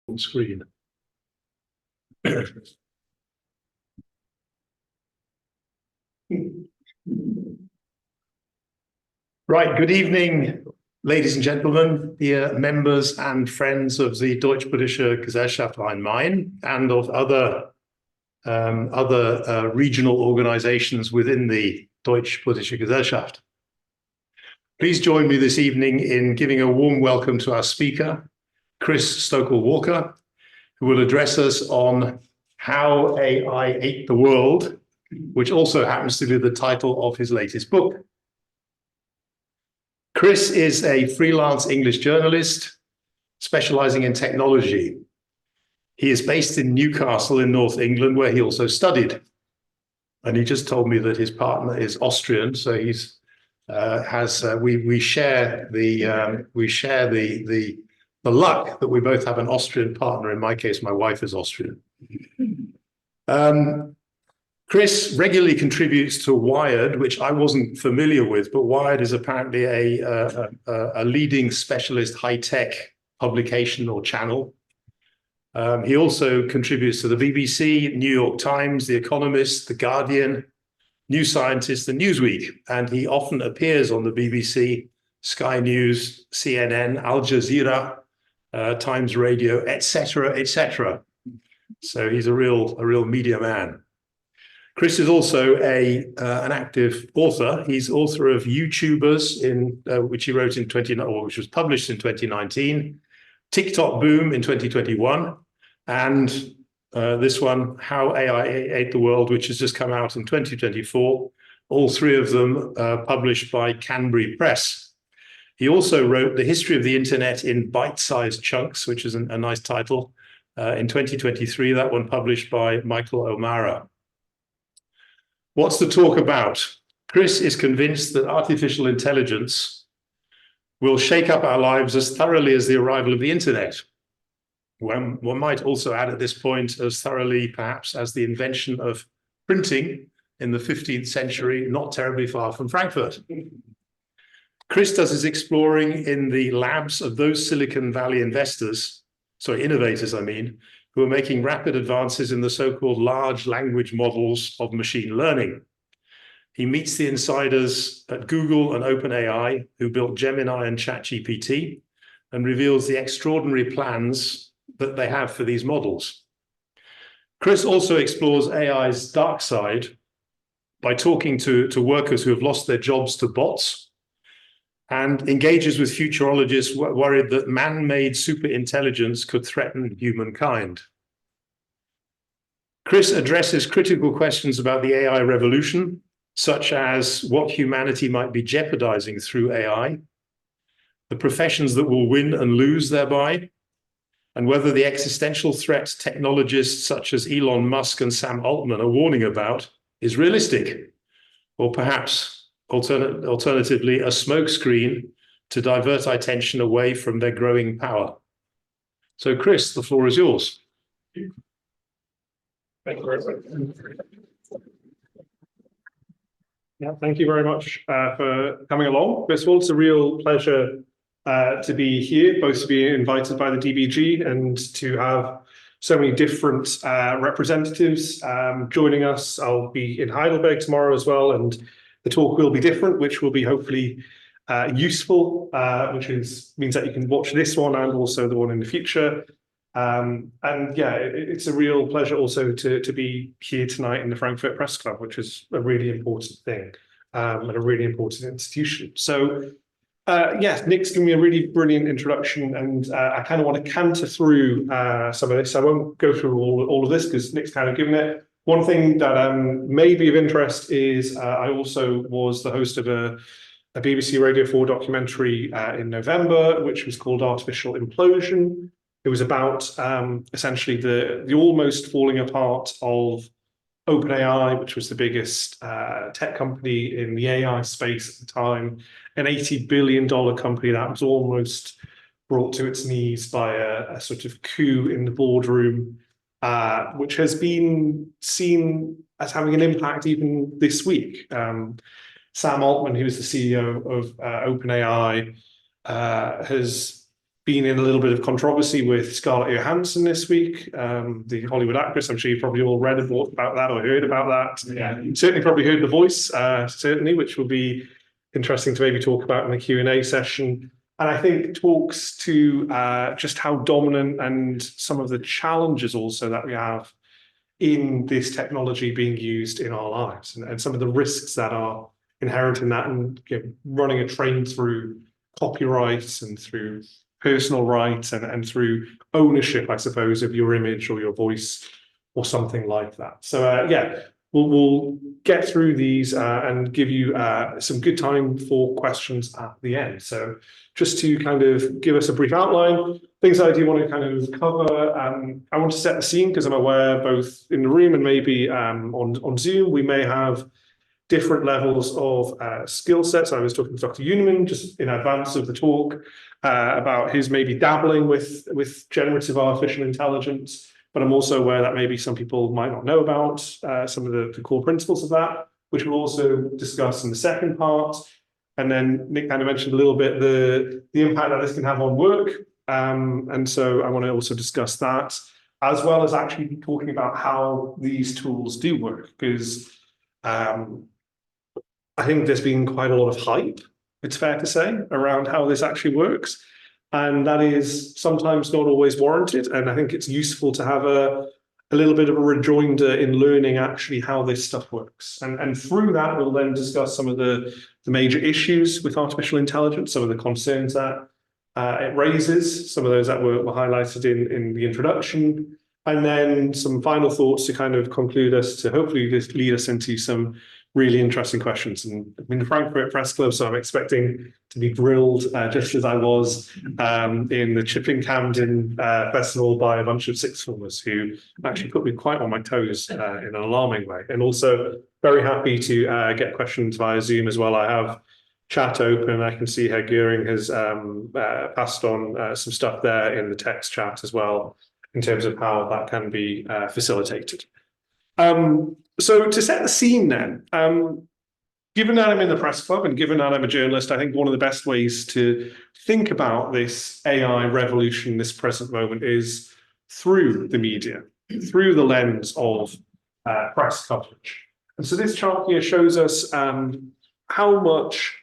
On screen. Right, good evening, ladies and gentlemen, dear members and friends of the Deutsch-Britische Gesellschaft Rhein-Main and of other regional organizations within the Deutsch-Britische Gesellschaft. Please join me this evening in giving a warm welcome to our speaker, Chris Stokel-Walker, who will address us on How AI Ate the World, which also happens to be the title of his latest book. Chris is a freelance English journalist specializing in technology. He is based in Newcastle in North England, where he also studied. And he just told me that his partner is Austrian, so he's we share the luck that we both have an Austrian partner. In my case, my wife is Austrian. Chris regularly contributes to Wired, which I wasn't familiar with, but Wired is apparently a leading specialist high-tech publication or channel. He also contributes to the BBC, New York Times, The Economist, The Guardian, New Scientist, and Newsweek, and he often appears on the BBC, Sky News, CNN, Al Jazeera, Times Radio, etc., etc. So he's a real media man. Chris is also an active author. He's author of YouTubers, which he wrote in which was published in 2019, TikTok Boom in 2021, and this one, How AI Ate the World, which has just come out in 2024. All three of them published by Canberra Press. He also wrote The History of the Internet in Bite-Sized Chunks, which is a nice title, in 2023, that one published by Michael O'Mara. What's the talk about? Chris is convinced that artificial intelligence will shake up our lives as thoroughly as the arrival of the internet. One might also add at this point as thoroughly, perhaps, as the invention of printing in the 15th century, not terribly far from Frankfurt. Chris does his exploring in the labs of those Silicon Valley innovators, who are making rapid advances in the so-called large language models of machine learning. He meets the insiders at Google and OpenAI, who built Gemini and ChatGPT, and reveals the extraordinary plans that they have for these models. Chris also explores AI's dark side by talking to workers who have lost their jobs to bots, and engages with futurologists worried that man-made superintelligence could threaten humankind. Chris addresses critical questions about the AI revolution, such as what humanity might be jeopardizing through AI, the professions that will win and lose thereby, and whether the existential threat technologists such as Elon Musk and Sam Altman are warning about is realistic, or perhaps alternatively a smokescreen to divert attention away from their growing power. So Chris, the floor is yours. Thank you very much. Yeah, thank you very much for coming along. First of all, it's a real pleasure to be here, both to be invited by the DBG and to have so many different representatives joining us. I'll be in Heidelberg tomorrow as well, and the talk will be different, which will be hopefully useful, which means that you can watch this one and also the one in the future. And yeah, it's a real pleasure also to be here tonight in the Frankfurter Presseclub, which is a really important thing and a really important institution. So yeah, Nick's given me a really brilliant introduction, and I kind of want to canter through some of this. I won't go through all of this because Nick's kind of given it. One thing that may be of interest is I also was the host of a BBC Radio 4 documentary in November, which was called Artificial Implosion. It was about essentially the almost falling apart of OpenAI, which was the biggest tech company in the AI space at the time, an $80 billion company that was almost brought to its knees by a sort of coup in the boardroom, which has been seen as having an impact even this week. Sam Altman, who's the CEO of OpenAI, has been in a little bit of controversy with Scarlett Johansson this week, the Hollywood actress. I'm sure you've probably all read about that or heard about that. Yeah. You certainly probably heard The Voice, certainly, which will be interesting to maybe talk about in the Q&A session. And I think talks to just how dominant and some of the challenges also that we have in this technology being used in our lives, and some of the risks that are inherent in that, and running a train through copyright and through personal rights and through ownership, I suppose, of your image or your voice or something like that. So yeah, we'll get through these and give you some good time for questions at the end. So just to kind of give us a brief outline, things I do want to kind of cover. I want to set the scene because I'm aware both in the room and maybe on Zoom, we may have different levels of skill sets. I was talking to Dr. Uniman just in advance of the talk about his maybe dabbling with generative artificial intelligence, but I'm also aware that maybe some people might not know about some of the core principles of that, which we'll also discuss in the second part. And then Nick kind of mentioned a little bit the impact that this can have on work. And so I want to also discuss that, as well as actually talking about how these tools do work, because I think there's been quite a lot of hype, it's fair to say, around how this actually works. And that is sometimes not always warranted. And I think it's useful to have a little bit of a rejoinder in learning actually how this stuff works. And through that, we'll then discuss some of the major issues with artificial intelligence, some of the concerns that it raises, some of those that were highlighted in the introduction, and then some final thoughts to kind of conclude us, to hopefully just lead us into some really interesting questions. And I'm in the Frankfurter Presseclub, so I'm expecting to be grilled just as I was in the Chipping Camden Festival by a bunch of sixth formers who actually put me quite on my toes in an alarming way. And also very happy to get questions via Zoom as well. I have chat open. I can see how Göring has passed on some stuff there in the text chat as well, in terms of how that can be facilitated. So to set the scene then, given that I'm in the press club and given that I'm a journalist, I think one of the best ways to think about this AI revolution, this present moment, is through the media, through the lens of press coverage. And so this chart here shows us how much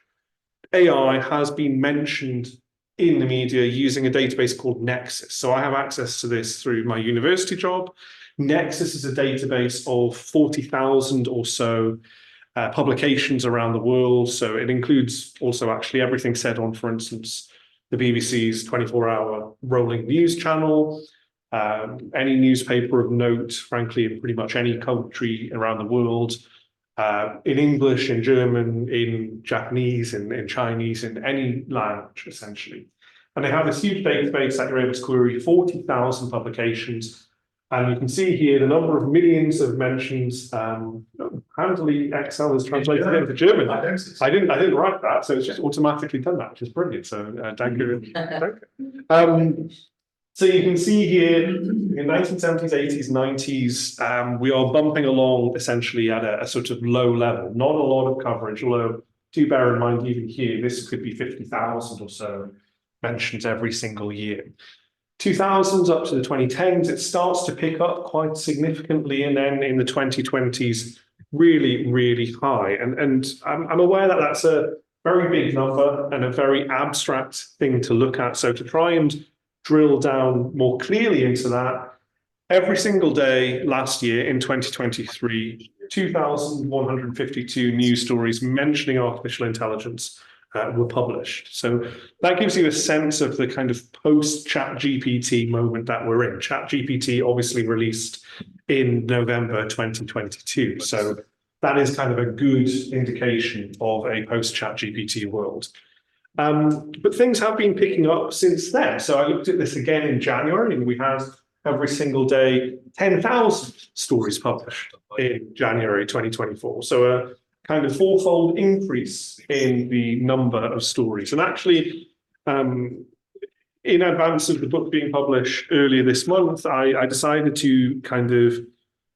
AI has been mentioned in the media using a database called Nexus. So I have access to this through my university job. Nexus is a database of 40,000 or so publications around the world. So it includes also actually everything said on, for instance, the BBC's 24-hour rolling news channel, any newspaper of note, frankly, in pretty much any country around the world, in English, in German, in Japanese, in Chinese, in any language, essentially. And they have this huge database that you're able to query 40,000 publications. And you can see here the number of millions of mentions. Handily, Excel has translated it into German. I didn't write that, so it's just automatically done that, which is brilliant. So thank you. So you can see here in 1970s, 80s, 90s, we are bumping along essentially at a sort of low level. Not a lot of coverage, although do bear in mind even here, this could be 50,000 or so mentions every single year. 2000s up to the 2010s, it starts to pick up quite significantly, and then in the 2020s, really, really high. And I'm aware that that's a very big number and a very abstract thing to look at. So to try and drill down more clearly into that, every single day last year in 2023, 2,152 news stories mentioning artificial intelligence were published. So that gives you a sense of the kind of post-ChatGPT moment that we're in. ChatGPT obviously released in November 2022. So that is kind of a good indication of a post-ChatGPT world. But things have been picking up since then. So I looked at this again in January, and we had every single day 10,000 stories published in January 2024. So a kind of fourfold increase in the number of stories. And actually, in advance of the book being published earlier this month, I decided to kind of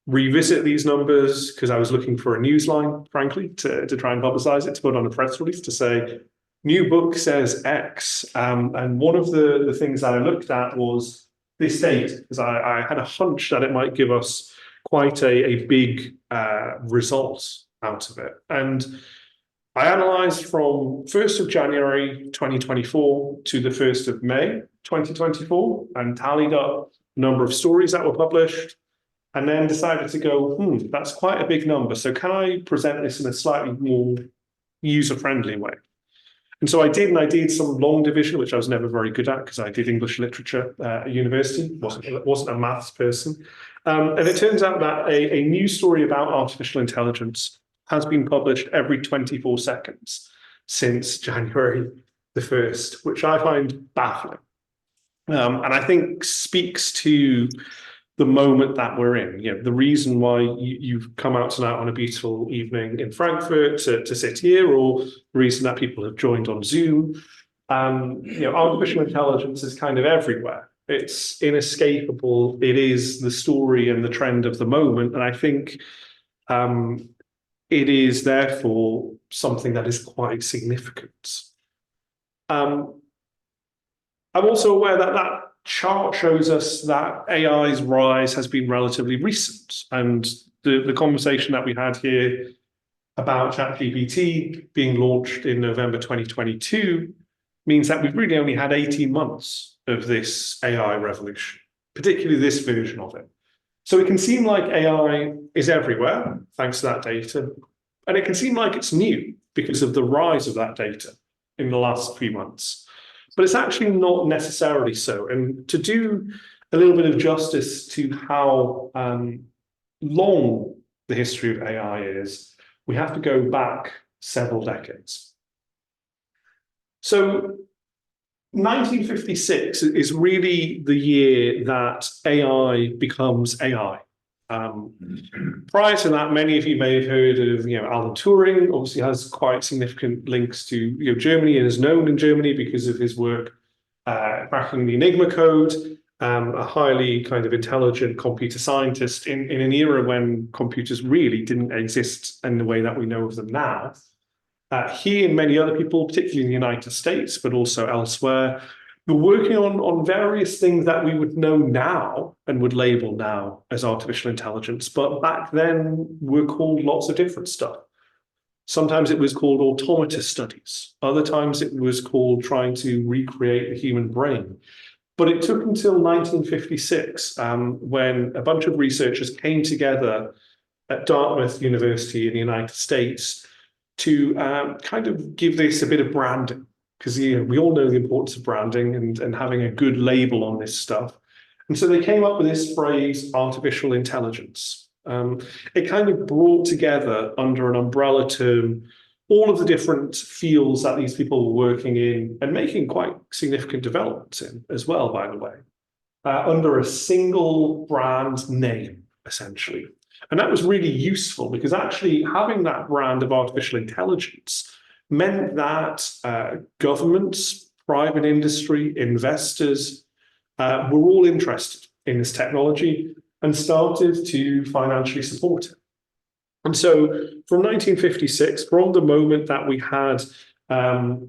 revisit these numbers because I was looking for a newsline, frankly, to try and publicize it, to put on a press release to say, new book says X. And one of the things that I looked at was this date, because I had a hunch that it might give us quite a big result out of it. And I analysed from 1st of January 2024 to the 1st of May 2024 and tallied up the number of stories that were published, and then decided to go, that's quite a big number. So can I present this in a slightly more user-friendly way? And so I did some long division, which I was never very good at because I did English literature at university, wasn't a maths person. And it turns out that a new story about artificial intelligence has been published every 24 seconds since January the 1st, which I find baffling. And I think speaks to the moment that we're in. You know, the reason why you've come out tonight on a beautiful evening in Frankfurt to sit here, or the reason that people have joined on Zoom. You know, artificial intelligence is kind of everywhere. It's inescapable. It is the story and the trend of the moment. And I think it is therefore something that is quite significant. I'm also aware that that chart shows us that AI's rise has been relatively recent. And the conversation that we had here about ChatGPT being launched in November 2022 means that we've really only had 18 months of this AI revolution, particularly this version of it. So it can seem like AI is everywhere, thanks to that data. And it can seem like it's new because of the rise of that data in the last few months. But it's actually not necessarily so. And to do a little bit of justice to how long the history of AI is, we have to go back several decades. So 1956 is really the year that AI becomes AI. Prior to that, many of you may have heard of, Alan Turing. Obviously has quite significant links to, Germany and is known in Germany because of his work cracking the Enigma code, a highly kind of intelligent computer scientist in an era when computers really didn't exist in the way that we know of them now. He and many other people, particularly in the United States, but also elsewhere, were working on various things that we would know now and would label now as artificial intelligence, but back then were called lots of different stuff. Sometimes it was called automata studies. Other times it was called trying to recreate the human brain. But it took until 1956 when a bunch of researchers came together at Dartmouth University in the United States to kind of give this a bit of branding. Because we all know the importance of branding and having a good label on this stuff. And so they came up with this phrase, artificial intelligence. It kind of brought together under an umbrella term all of the different fields that these people were working in and making quite significant developments in as well, by the way, under a single brand name, essentially. And that was really useful because actually having that brand of artificial intelligence meant that governments, private industry, investors were all interested in this technology and started to financially support it. And so from 1956, from the moment that we had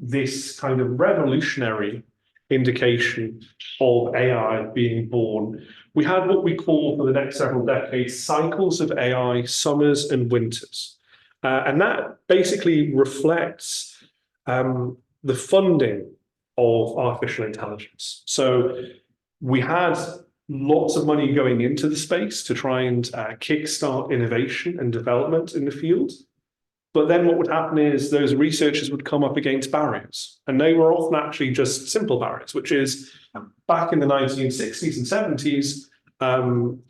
this kind of revolutionary indication of AI being born, we had what we call for the next several decades cycles of AI, summers and winters. And that basically reflects the funding of artificial intelligence. So we had lots of money going into the space to try and kickstart innovation and development in the field. But then what would happen is those researchers would come up against barriers. And they were often actually just simple barriers, which is back in the 1960s and 70s,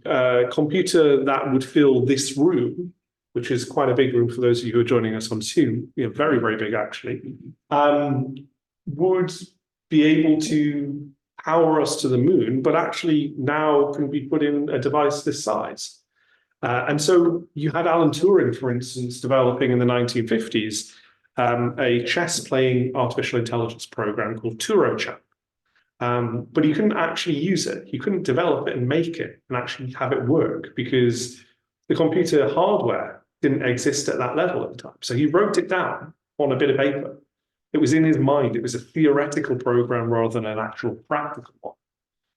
a computer that would fill this room, which is quite a big room for those of you who are joining us on Zoom, very, very big actually, would be able to power us to the moon, but actually now can be put in a device this size. And so you had Alan Turing, for instance, developing in the 1950s a chess-playing artificial intelligence program called TuroChat. But he couldn't actually use it. He couldn't develop it and make it and actually have it work because the computer hardware didn't exist at that level at the time. So he wrote it down on a bit of paper. It was in his mind. It was a theoretical program rather than an actual practical one.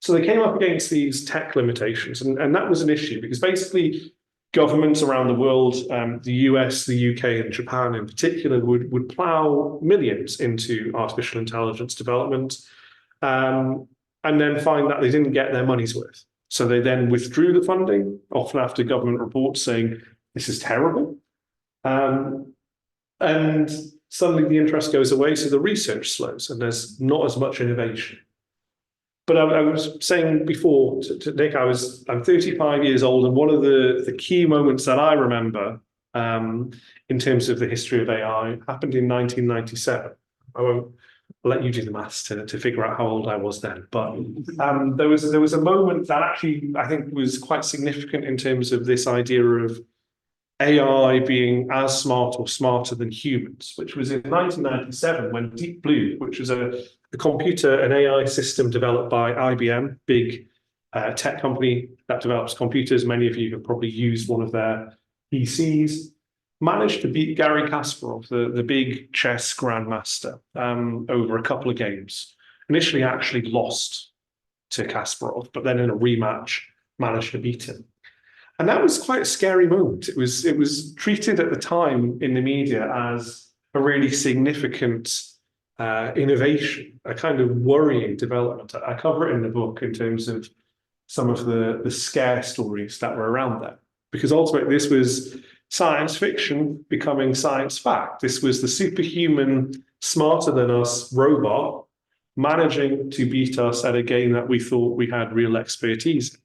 So they came up against these tech limitations, and that was an issue because basically governments around the world, the US, the UK, and Japan in particular, would plow millions into artificial intelligence development, and then find that they didn't get their money's worth. So they then withdrew the funding, often after government reports saying, this is terrible. And suddenly the interest goes away, so the research slows, and there's not as much innovation. But I was saying before to Nick, I'm 35 years old, and one of the key moments that I remember in terms of the history of AI happened in 1997. I'll let you do the maths to figure out how old I was then. But there was a moment that actually I think was quite significant in terms of this idea of AI being as smart or smarter than humans, which was in 1997 when Deep Blue, which was a computer, an AI system developed by IBM, big tech company that develops computers. Many of you have probably used one of their PCs, managed to beat Garry Kasparov, the big chess grandmaster, over a couple of games. Initially actually lost to Kasparov, but then in a rematch managed to beat him. And that was quite a scary moment. It was treated at the time in the media as a really significant innovation, a kind of worrying development. I cover it in the book in terms of some of the scare stories that were around there, because ultimately this was science fiction becoming science fact. This was the superhuman, smarter than us robot managing to beat us at a game that we thought we had real expertise in.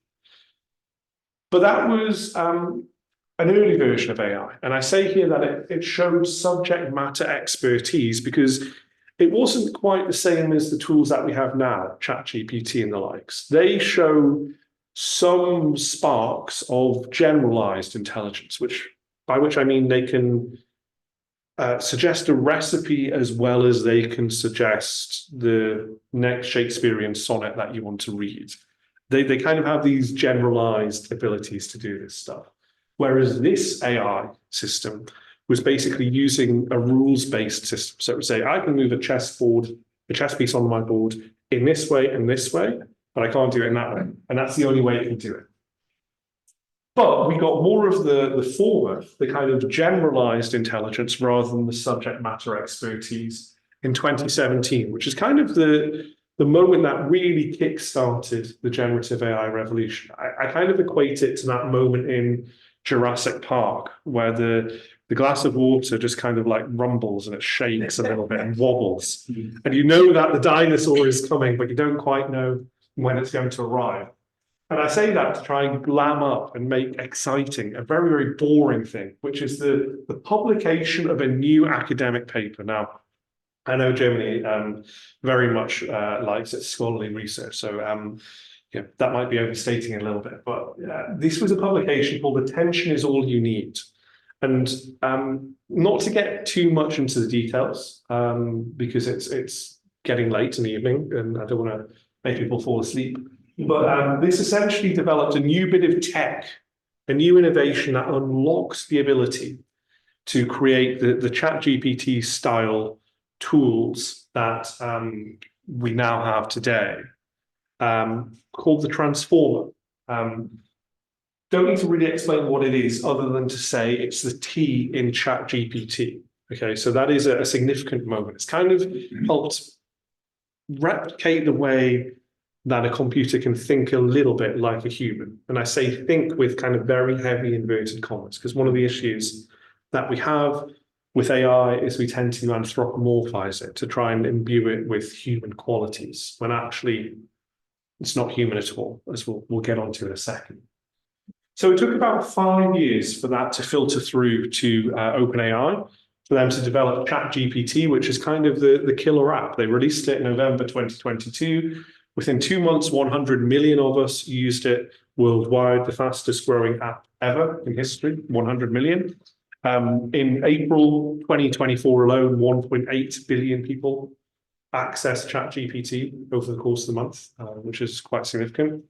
But that was an early version of AI. And I say here that it showed subject matter expertise because it wasn't quite the same as the tools that we have now, ChatGPT and the likes. They show some sparks of generalized intelligence, by which I mean they can suggest a recipe as well as they can suggest the next Shakespearean sonnet that you want to read. They kind of have these generalized abilities to do this stuff. Whereas this AI system was basically using a rules-based system. So it would say, I can move a chess piece on my board in this way and this way, but I can't do it in that way. And that's the only way it can do it. But we got more of the former, the kind of generalized intelligence rather than the subject matter expertise in 2017, which is kind of the moment that really kick-started the generative AI revolution. I kind of equate it to that moment in Jurassic Park, where the glass of water just kind of like rumbles and it shakes a little bit and wobbles. And you know that the dinosaur is coming, but you don't quite know when it's going to arrive. And I say that to try and glam up and make exciting a very, very boring thing, which is the publication of a new academic paper. Now, I know Germany very much likes its scholarly research, so yeah, that might be overstating it a little bit, but this was a publication called "Attention is All You Need." And not to get too much into the details, because it's getting late in the evening and I don't want to make people fall asleep, but this essentially developed a new bit of tech, a new innovation that unlocks the ability to create the ChatGPT style tools that we now have today, called the transformer. Don't need to really explain what it is other than to say it's the T in ChatGPT. Okay, so that is a significant moment. It's kind of helped replicate the way that a computer can think a little bit like a human. And I say think with kind of very heavy inverted commas, because one of the issues that we have with AI is we tend to anthropomorphize it to try and imbue it with human qualities, when actually it's not human at all, as we'll get onto in a second. So it took about 5 years for that to filter through to OpenAI, for them to develop ChatGPT, which is kind of the killer app. They released it in November 2022. Within 2 months, 100 million of us used it worldwide, the fastest growing app ever in history, 100 million. In April 2024 alone, 1.8 billion people accessed ChatGPT over the course of the month, which is quite significant.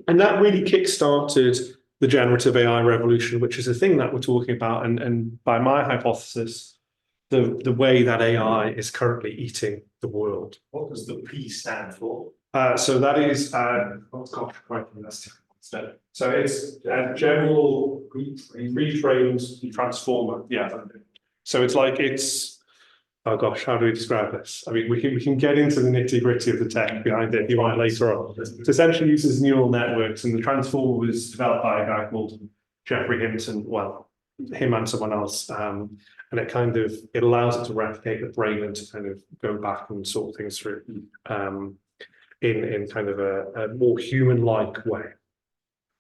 And that really kick-started the generative AI revolution, which is a thing that we're talking about. And by my hypothesis, the way that AI is currently eating the world. What does the P stand for? So that is, oh gosh, right, that's different. So it's a general retrained transformer. Yeah. So it's like oh gosh, how do we describe this? I mean, we can get into the nitty gritty of the tech behind it if you want later on. It essentially uses neural networks, and the transformer was developed by a guy called Jeffrey Hinton. Well, him and someone else, and it allows it to replicate the brain and to kind of go back and sort things through in kind of a more human-like way.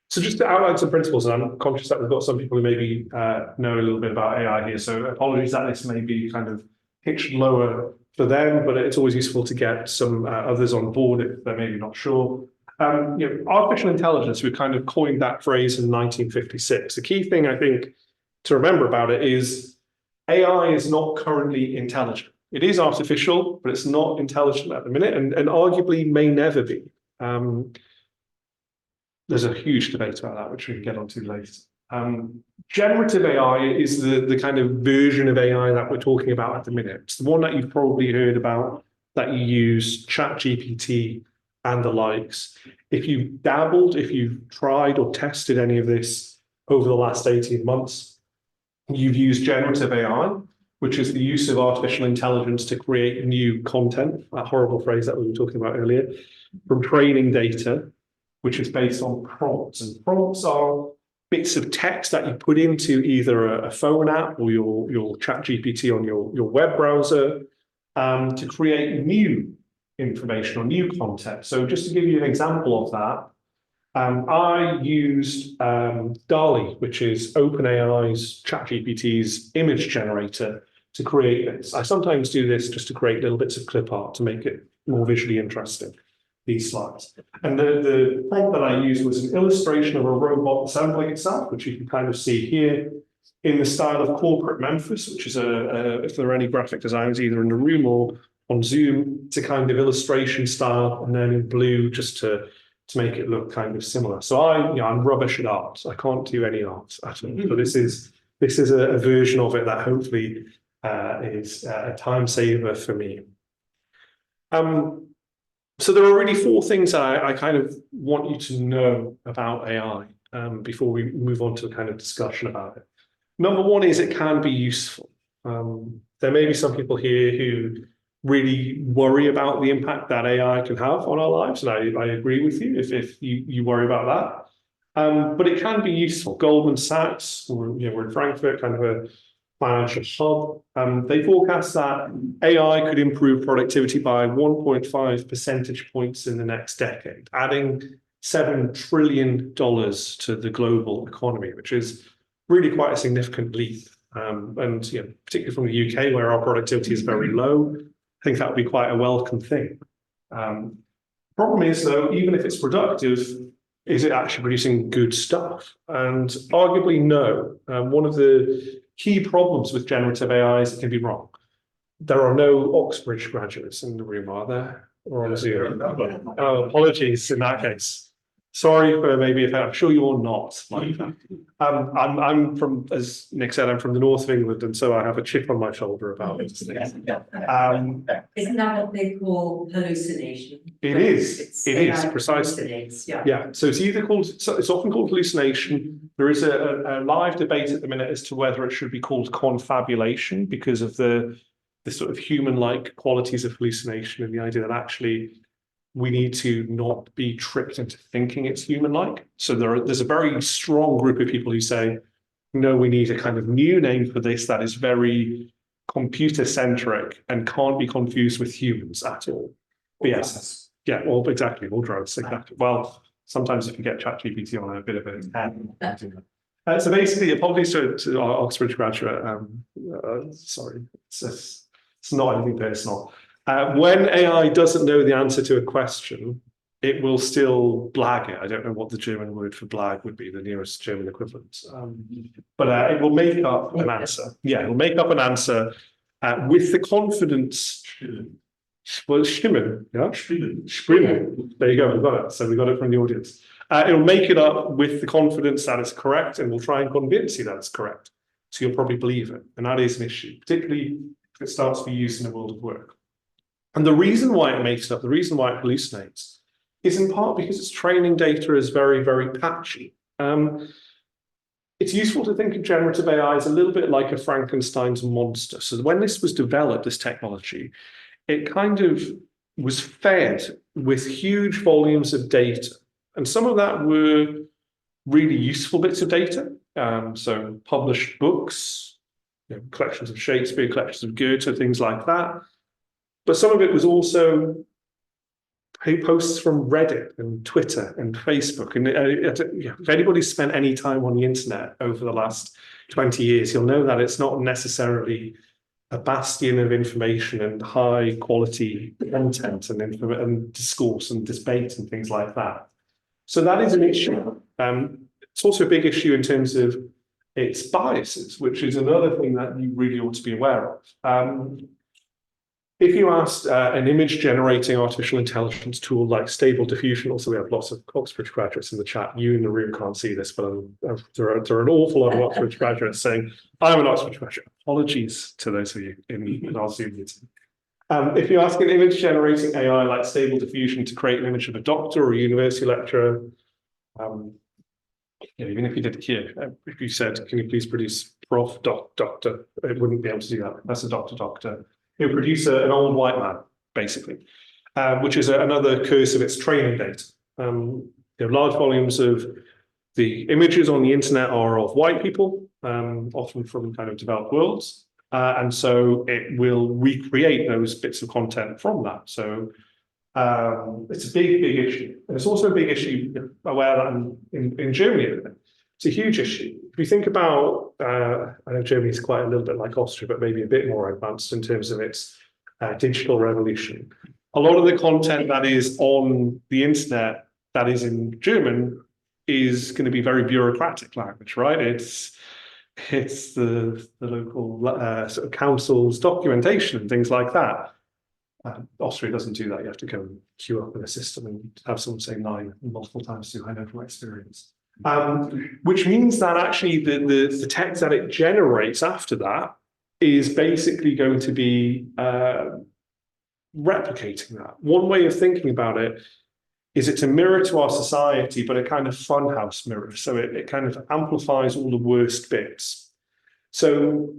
So just to outline some principles, and I'm conscious that we've got some people who maybe know a little bit about AI here, so apologies that this may be kind of pitched lower for them, but it's always useful to get some others on board if they're maybe not sure. Artificial intelligence, we kind of coined that phrase in 1956. The key thing I think to remember about it is AI is not currently intelligent. It is artificial, but it's not intelligent at the minute, and arguably may never be. There's a huge debate about that, which we can get onto later. Generative AI is the kind of version of AI that we're talking about at the minute. It's the one that you've probably heard about, that you use, ChatGPT and the likes. If you've dabbled, if you've tried or tested any of this over the last 18 months, you've used generative AI, which is the use of artificial intelligence to create new content, that horrible phrase that we were talking about earlier, from training data, which is based on prompts. And prompts are bits of text that you put into either a phone app or your ChatGPT on your web browser to create new information or new content. So just to give you an example of that, I used DALL-E, which is OpenAI's ChatGPT's image generator, to create this. I sometimes do this just to create little bits of clip art to make it more visually interesting, these slides. And the prompt that I used was an illustration of a robot assembling itself, which you can kind of see here, in the style of corporate Memphis, which is if there are any graphic designers either in the room or on Zoom, it's a kind of illustration style, and then in blue just to make it look kind of similar. So I'm rubbish at art. I can't do any art at all. But this is a version of it that hopefully is a time saver for me. So there are really four things that I kind of want you to know about AI before we move on to a kind of discussion about it. Number one is it can be useful. There may be some people here who really worry about the impact that AI can have on our lives, and I agree with you if you worry about that. But it can be useful. Goldman Sachs, we're in Frankfurt, kind of a financial hub. They forecast that AI could improve productivity by 1.5 percentage points in the next decade, adding $7 trillion to the global economy, which is really quite a significant leap. And particularly from the UK, where our productivity is very low, I think that would be quite a welcome thing. Problem is, though, even if it's productive, is it actually producing good stuff? And arguably, no. One of the key problems with generative AI is it can be wrong. There are no Oxbridge graduates in the room, are there? Or on Zoom? Oh, apologies in that case. Sorry for maybe if I'm sure you're not like that. I'm from, as Nick said, I'm from the north of England, and so I have a chip on my shoulder about it. Isn't that what they call hallucination? It is precisely. Yeah. So it's often called hallucination. There is a live debate at the minute as to whether it should be called confabulation because of the sort of human-like qualities of hallucination and the idea that actually we need to not be tricked into thinking it's human-like. So there's a very strong group of people who say, no, we need a kind of new name for this that is very computer-centric and can't be confused with humans at all. Yes. Yeah, well, exactly, all drugs, exactly. Well, sometimes if you get ChatGPT on a bit of a... so basically, apologies to our Oxbridge graduate. Sorry, it's not anything personal. When AI doesn't know the answer to a question, it will still blag it. I don't know what the German word for blag would be, the nearest German equivalent. But it will make up an answer. Yeah, it will make up an answer with the confidence. Well, Stimmen, yeah? Stimmen. There you go, we got it. So we got it from the audience. It'll make it up with the confidence that it's correct, and we'll try and convince you that it's correct. So you'll probably believe it. And that is an issue, particularly it starts to be used in the world of work. And the reason why it makes it up, the reason why it hallucinates, is in part because its training data is very, very patchy. It's useful to think of generative AI as a little bit like a Frankenstein's monster. So when this was developed, this technology, it kind of was fed with huge volumes of data. And some of that were really useful bits of data. So published books, collections of Shakespeare, collections of Goethe, things like that. But some of it was also posts from Reddit and Twitter and Facebook. And if anybody's spent any time on the internet over the last 20 years, you'll know that it's not necessarily a bastion of information and high quality content and discourse and debate and things like that. So that is an issue. It's also a big issue in terms of its biases, which is another thing that you really ought to be aware of. If you asked an image generating artificial intelligence tool like Stable Diffusion, also we have lots of Oxford graduates in the chat. You in the room can't see this, but there are an awful lot of Oxford graduates saying, I'm an Oxford graduate. Apologies to those of you in our Zoom meeting. If you ask an image generating AI like Stable Diffusion to create an image of a doctor or a university lecturer, even if you did it here, if you said, can you please produce prof, doctor, it wouldn't be able to do that. That's a doctor. It would produce an old white man, basically, which is another curse of its training data. Large volumes of the images on the internet are of white people, often from kind of developed worlds. And so it will recreate those bits of content from that. So it's a big issue. And it's also a big issue, aware that in Germany, it's a huge issue. If you think about, I know Germany is quite a little bit like Austria, but maybe a bit more advanced in terms of its digital revolution. A lot of the content that is on the internet that is in German is going to be very bureaucratic language, right? It's the local sort of council's documentation and things like that. Austria doesn't do that. You have to go and queue up in a system and have someone say 9 multiple times too. I know from experience. Which means that actually the text that it generates after that is basically going to be replicating that. One way of thinking about it is it's a mirror to our society, but a kind of funhouse mirror. So it kind of amplifies all the worst bits. So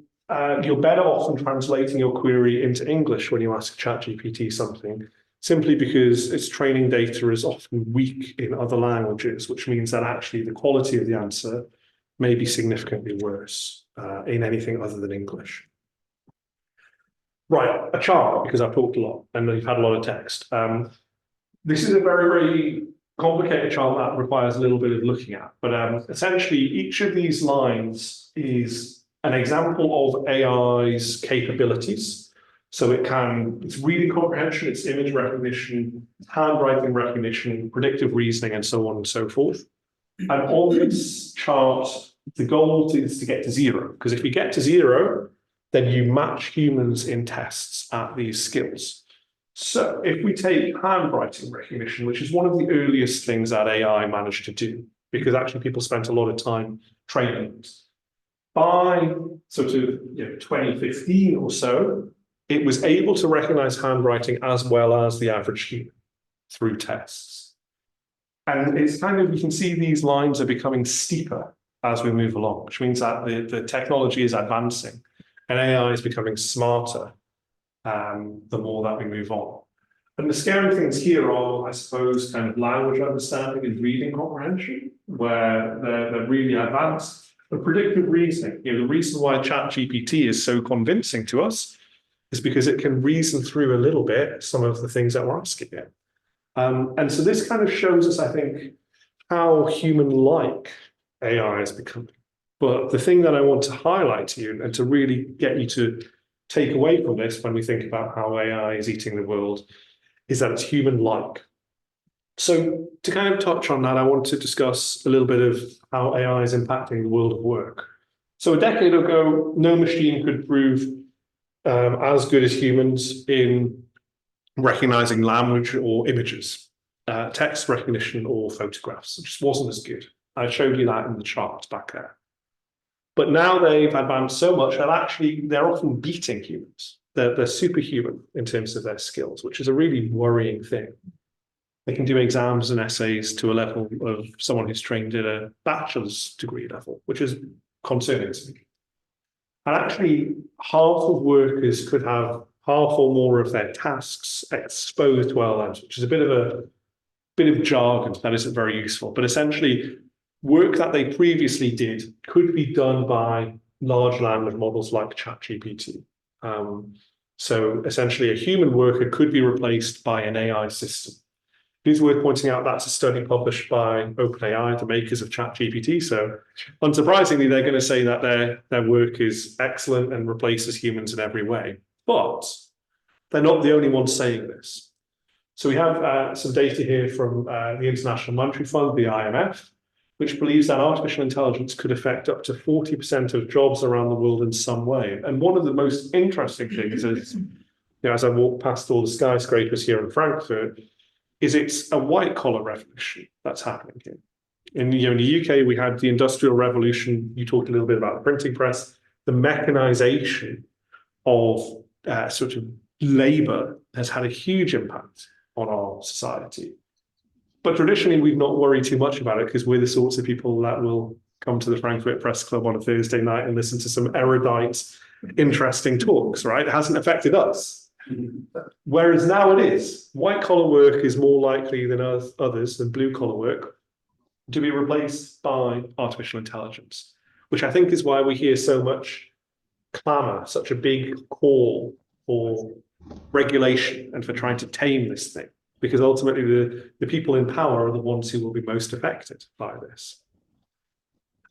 you're better off in translating your query into English when you ask ChatGPT something, simply because its training data is often weak in other languages, which means that actually the quality of the answer may be significantly worse in anything other than English. Right, a chart, because I've talked a lot and you've had a lot of text. This is a very, very complicated chart that requires a little bit of looking at, but essentially each of these lines is an example of AI's capabilities. So it's reading comprehension, it's image recognition, handwriting recognition, predictive reasoning, and so on and so forth. And on this chart, the goal is to get to 0, because if you get to 0, then you match humans in tests at these skills. So if we take handwriting recognition, which is one of the earliest things that AI managed to do, because actually people spent a lot of time training it. By sort of 2015 or so, it was able to recognize handwriting as well as the average human through tests. And it's kind of, you can see these lines are becoming steeper as we move along, which means that the technology is advancing and AI is becoming smarter the more that we move on. And the scary things here are, I suppose, kind of language understanding and reading comprehension, where they're really advanced. The predictive reasoning, the reason why ChatGPT is so convincing to us is because it can reason through a little bit some of the things that we're asking it. And so this kind of shows us, I think, how human-like AI is becoming. But the thing that I want to highlight to you and to really get you to take away from this when we think about how AI is eating the world is that it's human-like. So to kind of touch on that, I want to discuss a little bit of how AI is impacting the world of work. So a decade ago, no machine could prove as good as humans in recognizing language or images, text recognition or photographs. It just wasn't as good. I showed you that in the chart back there. But now they've advanced so much that actually they're often beating humans. they're superhuman in terms of their skills, which is a really worrying thing. They can do exams and essays to a level of someone who's trained at a bachelor's degree level, which is concerning to me. And actually, half of workers could have half or more of their tasks exposed to LLMs, which is a bit of jargon that isn't very useful. But essentially, work that they previously did could be done by large language models like ChatGPT. So essentially, a human worker could be replaced by an AI system. It is worth pointing out that's a study published by OpenAI, the makers of ChatGPT. So unsurprisingly, they're going to say that their work is excellent and replaces humans in every way. But they're not the only ones saying this. So we have some data here from the International Monetary Fund, the IMF, which believes that artificial intelligence could affect up to 40% of jobs around the world in some way. And one of the most interesting things is, as I walk past all the skyscrapers here in Frankfurt, is it's a white-collar revolution that's happening here. In the UK, we had the Industrial Revolution. You talked a little bit about the printing press. The mechanization of sort of labour has had a huge impact on our society. But traditionally, we've not worried too much about it because we're the sorts of people that will come to the Frankfurter Presseclub on a Thursday night and listen to some erudite, interesting talks, right? It hasn't affected us. Whereas now it is. White-collar work is more likely than others, than blue-collar work, to be replaced by artificial intelligence, which I think is why we hear so much clamour, such a big call for regulation and for trying to tame this thing, because ultimately the people in power are the ones who will be most affected by this.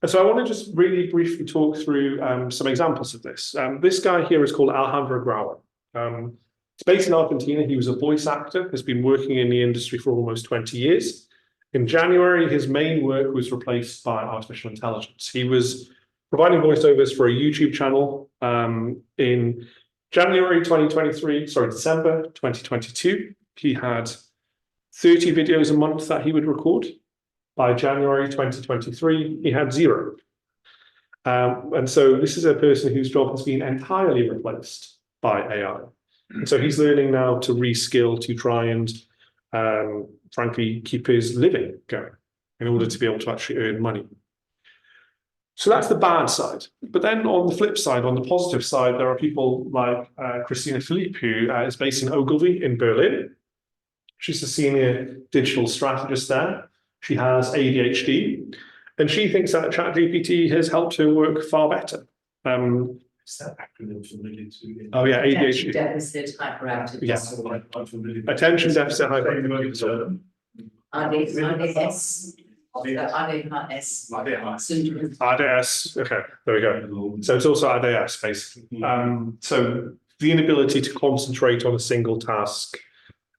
And so I want to just really briefly talk through some examples of this. This guy here is called Alejandro Grauer. He's based in Argentina. He was a voice actor, has been working in the industry for almost 20 years. In January, his main work was replaced by artificial intelligence. He was providing voiceovers for a YouTube channel in December 2022. He had 30 videos a month that he would record. By January 2023, he had 0. And so this is a person whose job has been entirely replaced by AI. And so he's learning now to reskill to try and, frankly, keep his living going in order to be able to actually earn money. So that's the bad side. But then on the flip side, on the positive side, there are people like Christina Philippe, who is based in Ogilvy in Berlin. She's a senior digital strategist there. She has ADHD, and she thinks that ChatGPT has helped her work far better. Is that acronym familiar to you? Oh yeah, Attention ADHD. deficit hyperactive Yeah. disorder. Attention deficit hyperactivity disorder. ADS. Syndrome. ADS. Okay, there we go. So it's also ADS basically. So the inability to concentrate on a single task,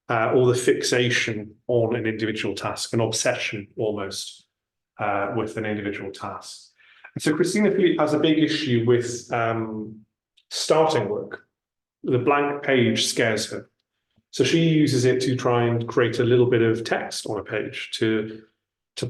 or the fixation on an individual task, an obsession almost with an individual task. So Christina Philippe has a big issue with starting work. The blank page scares her. So she uses it to try and create a little bit of text on a page to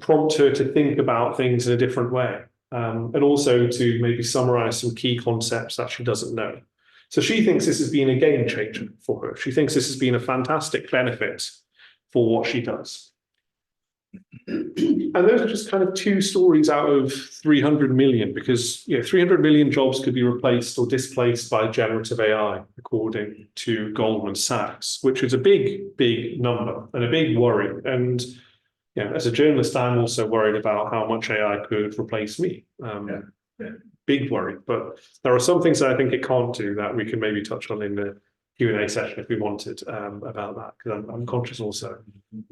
prompt her to think about things in a different way, and also to maybe summarize some key concepts that she doesn't know. So she thinks this has been a game changer for her. She thinks this has been a fantastic benefit for what she does. And those are just kind of 2 stories out of 300 million, because 300 million jobs could be replaced or displaced by generative AI, according to Goldman Sachs, which is a big, big number and a big worry. And as a journalist, I'm also worried about how much AI could replace me. Big worry. But there are some things that I think it can't do that we can maybe touch on in the Q&A session if we wanted about that, because I'm conscious also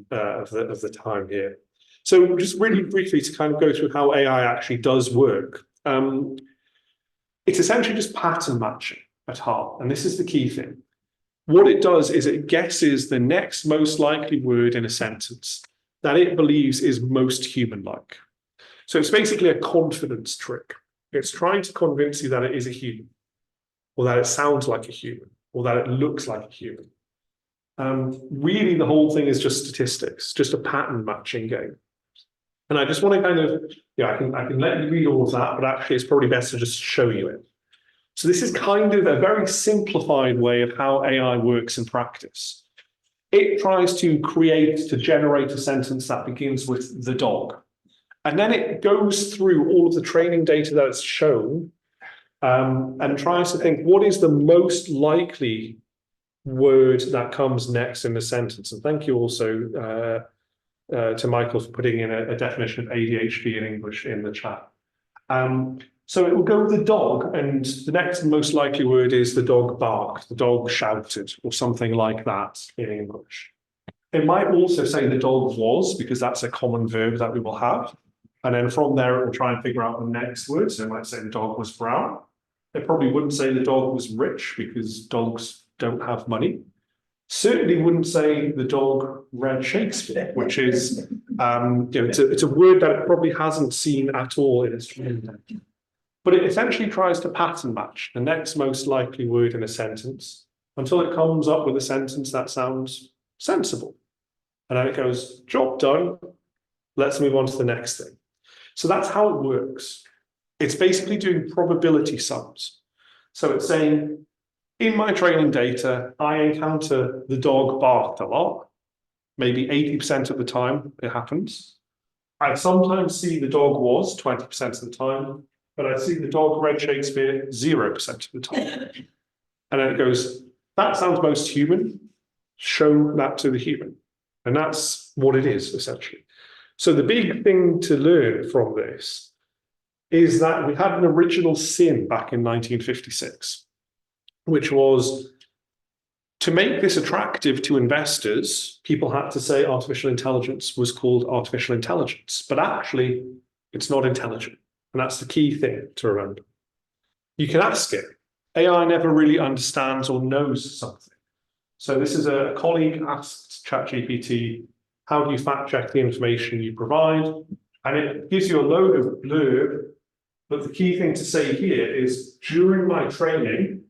of the time here. So just really briefly to kind of go through how AI actually does work. It's essentially just pattern matching at heart, and this is the key thing. What it does is it guesses the next most likely word in a sentence that it believes is most human-like. So it's basically a confidence trick. It's trying to convince you that it is a human, or that it sounds like a human, or that it looks like a human. Really, the whole thing is just statistics, just a pattern matching game. And I just want to kind of, I can let you read all of that, but actually it's probably best to just show you it. So this is kind of a very simplified way of how AI works in practice. It tries to generate a sentence that begins with the dog. And then it goes through all of the training data that it's shown and tries to think what is the most likely word that comes next in the sentence. And thank you also to Michael for putting in a definition of ADHD in English in the chat. So it will go with the dog, and the next most likely word is the dog barked, the dog shouted, or something like that in English. It might also say the dog was, because that's a common verb that we will have. And then from there, it will try and figure out the next word. So it might say the dog was brown. It probably wouldn't say the dog was rich, because dogs don't have money. Certainly wouldn't say the dog read Shakespeare, which is, it's a word that it probably hasn't seen at all in its training. But it essentially tries to pattern match the next most likely word in a sentence until it comes up with a sentence that sounds sensible. And then it goes, job done, let's move on to the next thing. So that's how it works. It's basically doing probability sums. So it's saying, in my training data, I encounter the dog barked a lot. Maybe 80% of the time it happens. I sometimes see the dog was 20% of the time, but I see the dog read Shakespeare 0% of the time. And then it goes, that sounds most human. Show that to the human. And that's what it is, essentially. So the big thing to learn from this is that we had an original sin back in 1956, which was to make this attractive to investors, people had to say artificial intelligence was called artificial intelligence, but actually it's not intelligent. And that's the key thing to remember. You can ask it. AI never really understands or knows something. So this is a colleague asked ChatGPT, how do you fact check the information you provide? And it gives you a load of blurb, but the key thing to say here is during my training,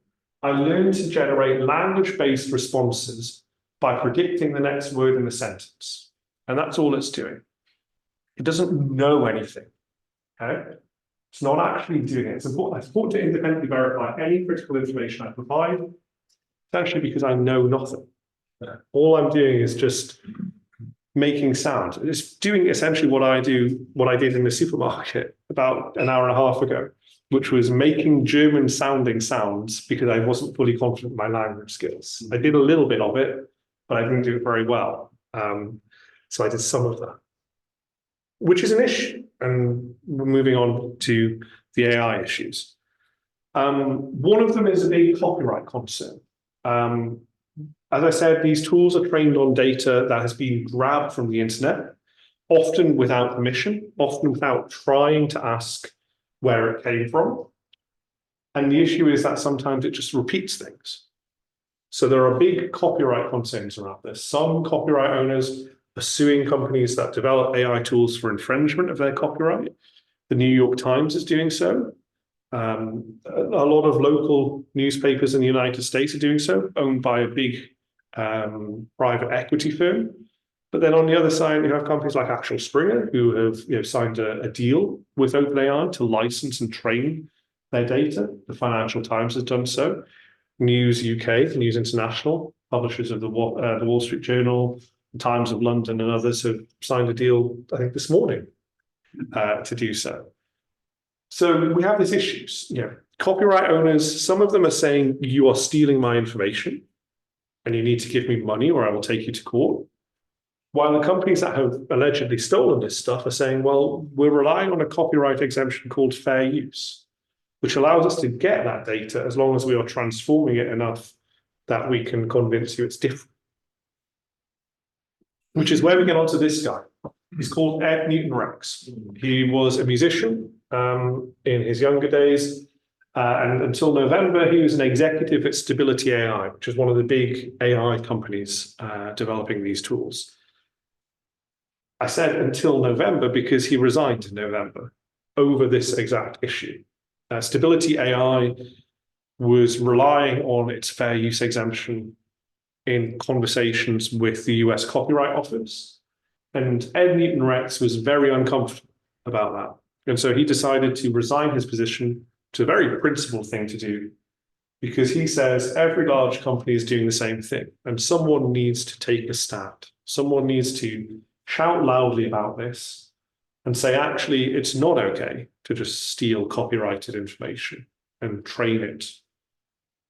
I learned to generate language-based responses by predicting the next word in the sentence. And that's all it's doing. It doesn't know anything. Okay? It's not actually doing it. It's important to independently verify any critical information I provide, essentially because I know nothing. All I'm doing is just making sound. It's doing essentially what I did in the supermarket about an hour and a half ago, which was making German sounding sounds because I wasn't fully confident in my language skills. I did a little bit of it, but I didn't do it very well. So I did some of that, which is an issue. And we're moving on to the AI issues. One of them is a big copyright concern. As I said, these tools are trained on data that has been grabbed from the internet, often without permission, often without trying to ask where it came from. And the issue is that sometimes it just repeats things. So there are big copyright concerns around this. Some copyright owners are suing companies that develop AI tools for infringement of their copyright. The New York Times is doing so. A lot of local newspapers in the United States are doing so, owned by a big private equity firm. But then on the other side, you have companies like Axel Springer, who have signed a deal with OpenAI to license and train their data. The Financial Times has done so. News UK, News International, publishers of the Wall Street Journal, the Times of London, and others have signed a deal, I think, this morning to do so. So we have these issues. Copyright owners, some of them are saying, you are stealing my information and you need to give me money or I will take you to court. While the companies that have allegedly stolen this stuff are saying, well, we're relying on a copyright exemption called fair use, which allows us to get that data as long as we are transforming it enough that we can convince you it's different. Which is where we get onto this guy. He's called Ed Newton-Rex. He was a musician in his younger days. And until November, he was an executive at Stability AI, which is one of the big AI companies developing these tools. I said until November because he resigned in November over this exact issue. Stability AI was relying on its fair use exemption in conversations with the US Copyright Office. And Ed Newton-Rex was very uncomfortable about that. And so he decided to resign his position, to a very principled thing to do, because he says every large company is doing the same thing, and someone needs to take a stand. Someone needs to shout loudly about this and say, actually, it's not okay to just steal copyrighted information and train it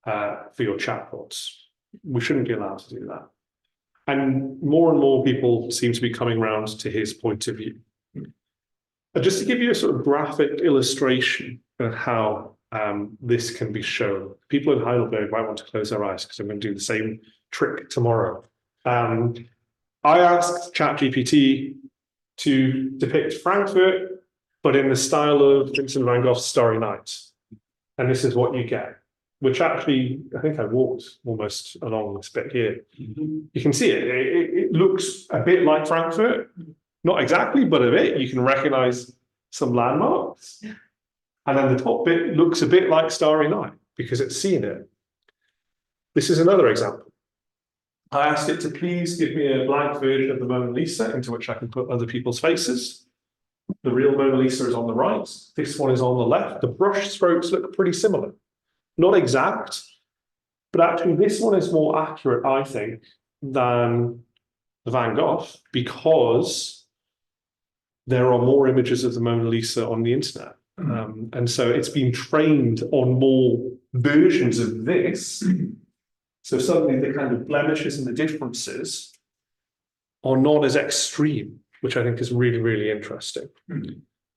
for your chatbots. We shouldn't be allowed to do that. And more people seem to be coming around to his point of view. Just to give you a sort of graphic illustration of how this can be shown, people in Heidelberg might want to close their eyes because I'm going to do the same trick tomorrow. I asked ChatGPT to depict Frankfurt, but in the style of Vincent van Gogh's Starry Night. And this is what you get, which actually, I think I walked almost along this bit here. You can see it. It looks a bit like Frankfurt. Not exactly, but a bit. You can recognize some landmarks. And then the top bit looks a bit like Starry Night because it's seen it. This is another example. I asked it to please give me a blank version of the Mona Lisa into which I can put other people's faces. The real Mona Lisa is on the right. This one is on the left. The brush strokes look pretty similar. Not exact, but actually this one is more accurate, I think, than the Van Gogh because there are more images of the Mona Lisa on the internet. And so it's been trained on more versions of this. So suddenly the kind of blemishes and the differences are not as extreme, which I think is really, really interesting.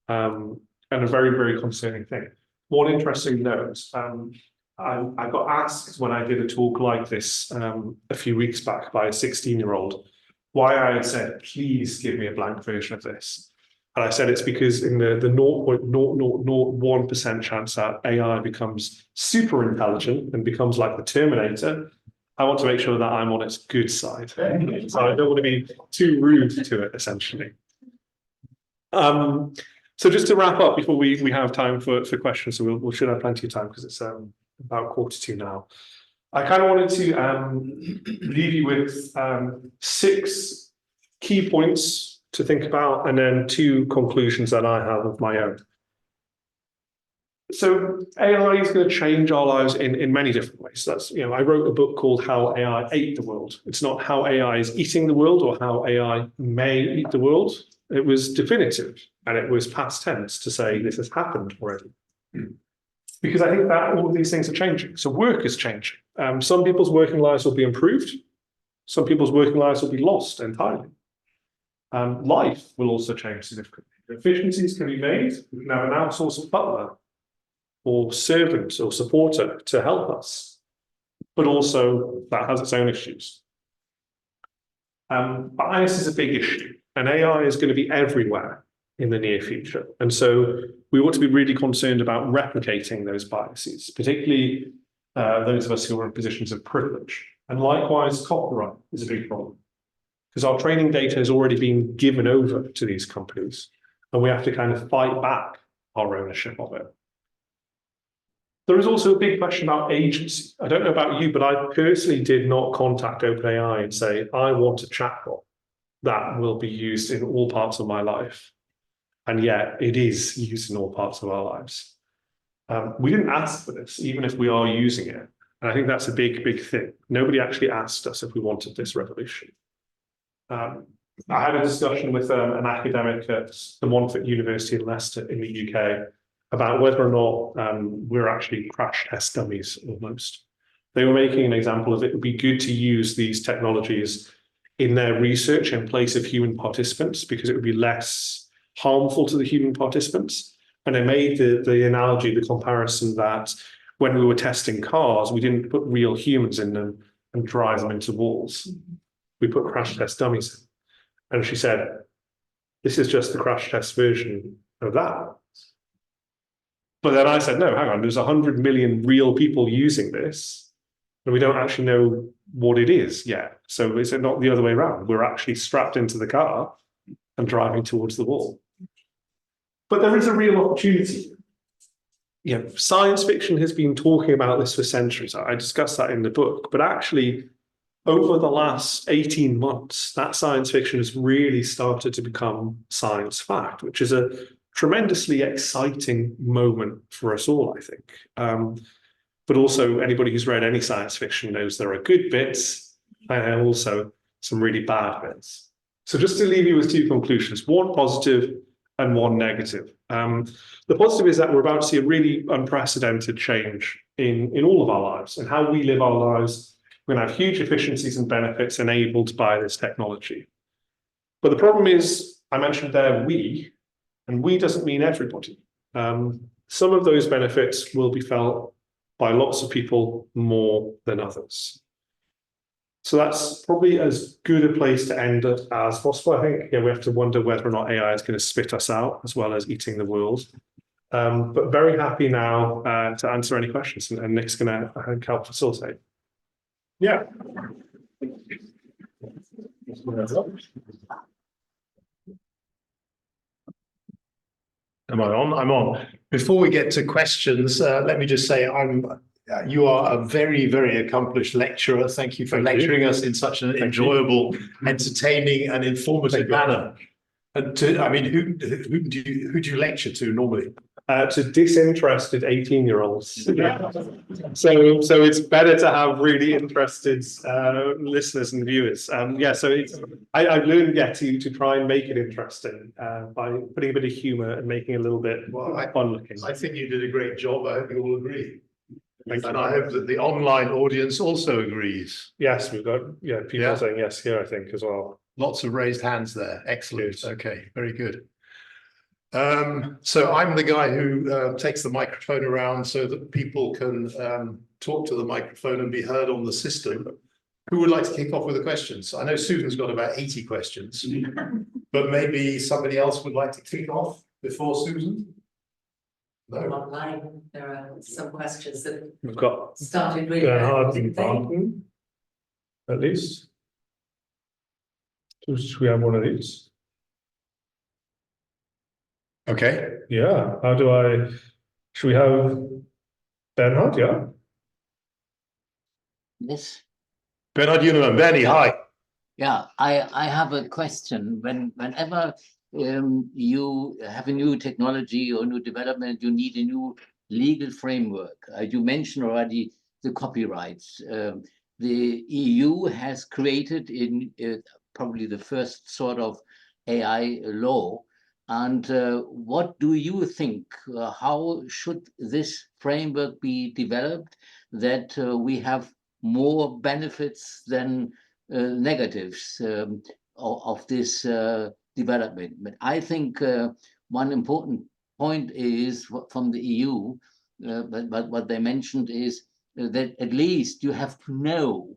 And a very, very concerning thing. One interesting note, I got asked when I did a talk like this a few weeks back by a 16-year-old why I had said, please give me a blank version of this. And I said it's because in the 0.0001% chance that AI becomes super intelligent and becomes like the Terminator, I want to make sure that I'm on its good side. So I don't want to be too rude to it, essentially. So just to wrap up before we have time for questions, so we should have plenty of time because it's about 1:45 now. I kind of wanted to leave you with 6 key points to think about, and then 2 conclusions that I have of my own. So AI is going to change our lives in many different ways. That's, I wrote a book called How AI Ate the World. It's not how AI is eating the world or how AI may eat the world. It was definitive, and it was past tense to say this has happened already. Because I think that all of these things are changing. So work is changing. Some people's working lives will be improved. Some people's working lives will be lost entirely. Life will also change significantly. Efficiencies can be made. We can have an outsourced butler or servant or supporter to help us. But also that has its own issues. Bias is a big issue, and AI is going to be everywhere in the near future. And so we ought to be really concerned about replicating those biases, particularly those of us who are in positions of privilege. And likewise, copyright is a big problem because our training data has already been given over to these companies, and we have to kind of fight back our ownership of it. There is also a big question about agency. I don't know about you, but I personally did not contact OpenAI and say, I want a chatbot that will be used in all parts of my life. And yet it is used in all parts of our lives. We didn't ask for this, even if we are using it. And I think that's a big, big thing. Nobody actually asked us if we wanted this revolution. I had a discussion with an academic at the Montfort University in Leicester in the UK about whether or not we're actually crash test dummies almost. They were making an example of it would be good to use these technologies in their research in place of human participants because it would be less harmful to the human participants. And they made the analogy, the comparison that when we were testing cars, we didn't put real humans in them and drive them into walls. We put crash test dummies in. And she said, this is just the crash test version of that. But then I said, no, hang on, there's 100 million real people using this, and we don't actually know what it is yet. So is it not the other way around? We're actually strapped into the car and driving towards the wall. But there is a real opportunity. Science fiction has been talking about this for centuries. I discussed that in the book, but actually over the last 18 months, that science fiction has really started to become science fact, which is a tremendously exciting moment for us all, I think. but also anybody who's read any science fiction knows there are good bits and also some really bad bits. So just to leave you with two conclusions, one positive and one negative. The positive is that we're about to see a really unprecedented change in all of our lives and how we live our lives. We're going to have huge efficiencies and benefits enabled by this technology. But the problem is, I mentioned there and we doesn't mean everybody. Some of those benefits will be felt by lots of people more than others. So that's probably as good a place to end it as possible. I think we have to wonder whether or not AI is going to spit us out as well as eating the world. But very happy now to answer any questions, and Nick's going to help facilitate. Yeah. Am I on? I'm on. Before we get to questions, let me just say you are a very, very accomplished lecturer. Thank you for lecturing us in such an enjoyable, entertaining, and informative manner. And who do you lecture to normally? To disinterested 18-year-olds. Yeah. So it's better to have really interested listeners and viewers. So I've learned to try and make it interesting by putting a bit of humour and making it a little bit fun-looking. I think you did a great job. I hope you all agree. And I hope that the online audience also agrees. Yes, we've got people saying yes here, I think, as well. Lots of raised hands there. Excellent. Good. Okay, very good. So I'm the guy who takes the microphone around so that people can talk to the microphone and be heard on the system. Who would like to kick off with the questions? I know Susan's got about 80 questions, but maybe somebody else would like to kick off before Susan? No. Online, there are some questions that we've got started really at least. Should we have one of these? Okay. Yeah. Should we have Bernhard? Yeah. Yes. Bernhard Unimann. Bernie, hi. Yeah, I have a question. Whenever you have a new technology or new development, you need a new legal framework. You mentioned already the copyrights. The EU has created in probably the first sort of AI law. And what do you think? How should this framework be developed that we have more benefits than negatives of this development? But I think one important point is from the EU, but what they mentioned is that at least you have to know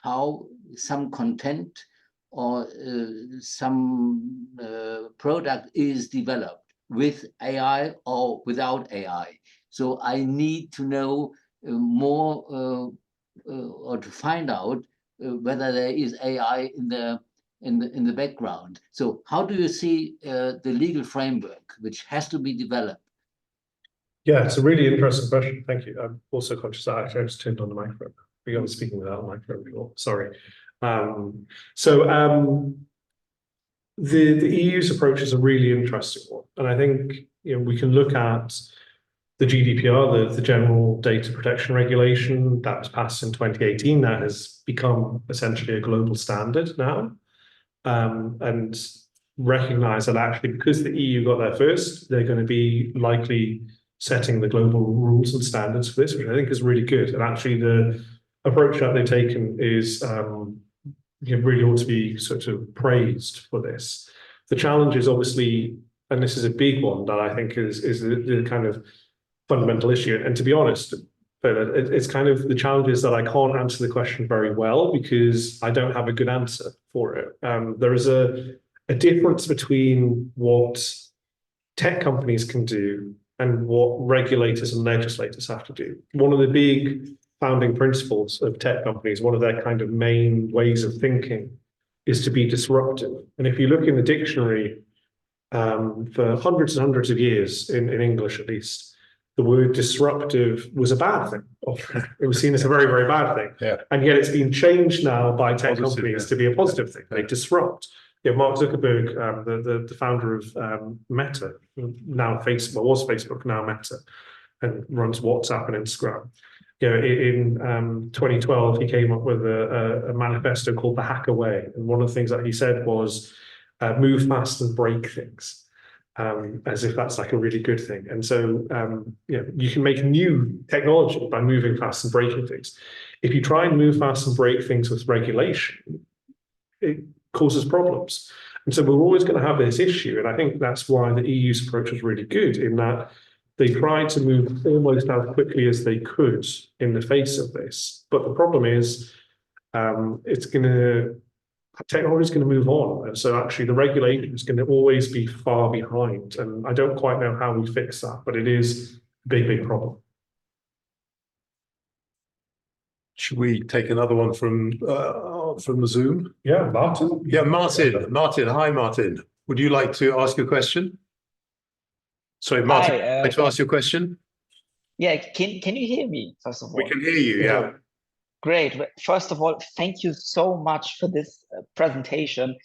how some content or some product is developed with AI or without AI. So I need to know more or to find out whether there is AI in the background. So how do you see the legal framework which has to be developed? Yeah, it's a really interesting question. Thank you. I'm also conscious that I just turned on the microphone. I was speaking without a microphone before. Sorry. The EU's approach is a really interesting one, and I think we can look at the GDPR, the General Data Protection Regulation that was passed in 2018. That has become essentially a global standard now, and recognise that actually because the EU got there first, they're going to be likely setting the global rules and standards for this, which I think is really good. And actually, the approach that they've taken is really ought to be sort of praised for this. The challenge is obviously, and this is a big one that I think is the kind of fundamental issue. And to be honest, it's kind of the challenge is that I can't answer the question very well because I don't have a good answer for it. There is a difference between what tech companies can do and what regulators and legislators have to do. One of the big founding principles of tech companies, one of their kind of main ways of thinking is to be disruptive. And if you look in the dictionary, for hundreds and hundreds of years, in English at least, the word disruptive was a bad thing. It was seen as a very, very bad thing. Yeah. And yet it's been changed now by tech companies to be a positive thing. They disrupt. Mark Zuckerberg, the founder of Meta, now Facebook, was Facebook, now Meta, and runs WhatsApp and Instagram. in 2012, he came up with a manifesto called the Hacker Way. And one of the things that he said was move fast and break things, as if that's like a really good thing. And so, you can make new technology by moving fast and breaking things. If you try and move fast and break things with regulation, it causes problems. And so we're always going to have this issue. And I think that's why the EU's approach was really good, in that they tried to move almost as quickly as they could in the face of this. But the problem is, technology is going to move on. And so actually the regulation is going to always be far behind. And I don't quite know how we fix that, but it is a big, big problem. Should we take another one from the Zoom? Yeah, Martin. Yeah, Martin. Martin, hi, Martin. Would you like to ask a question? Sorry, Martin, would you like to ask your question? Yeah, can you hear me, first of all? We can hear you, yeah. Great. First of all, thank you so much for this presentation.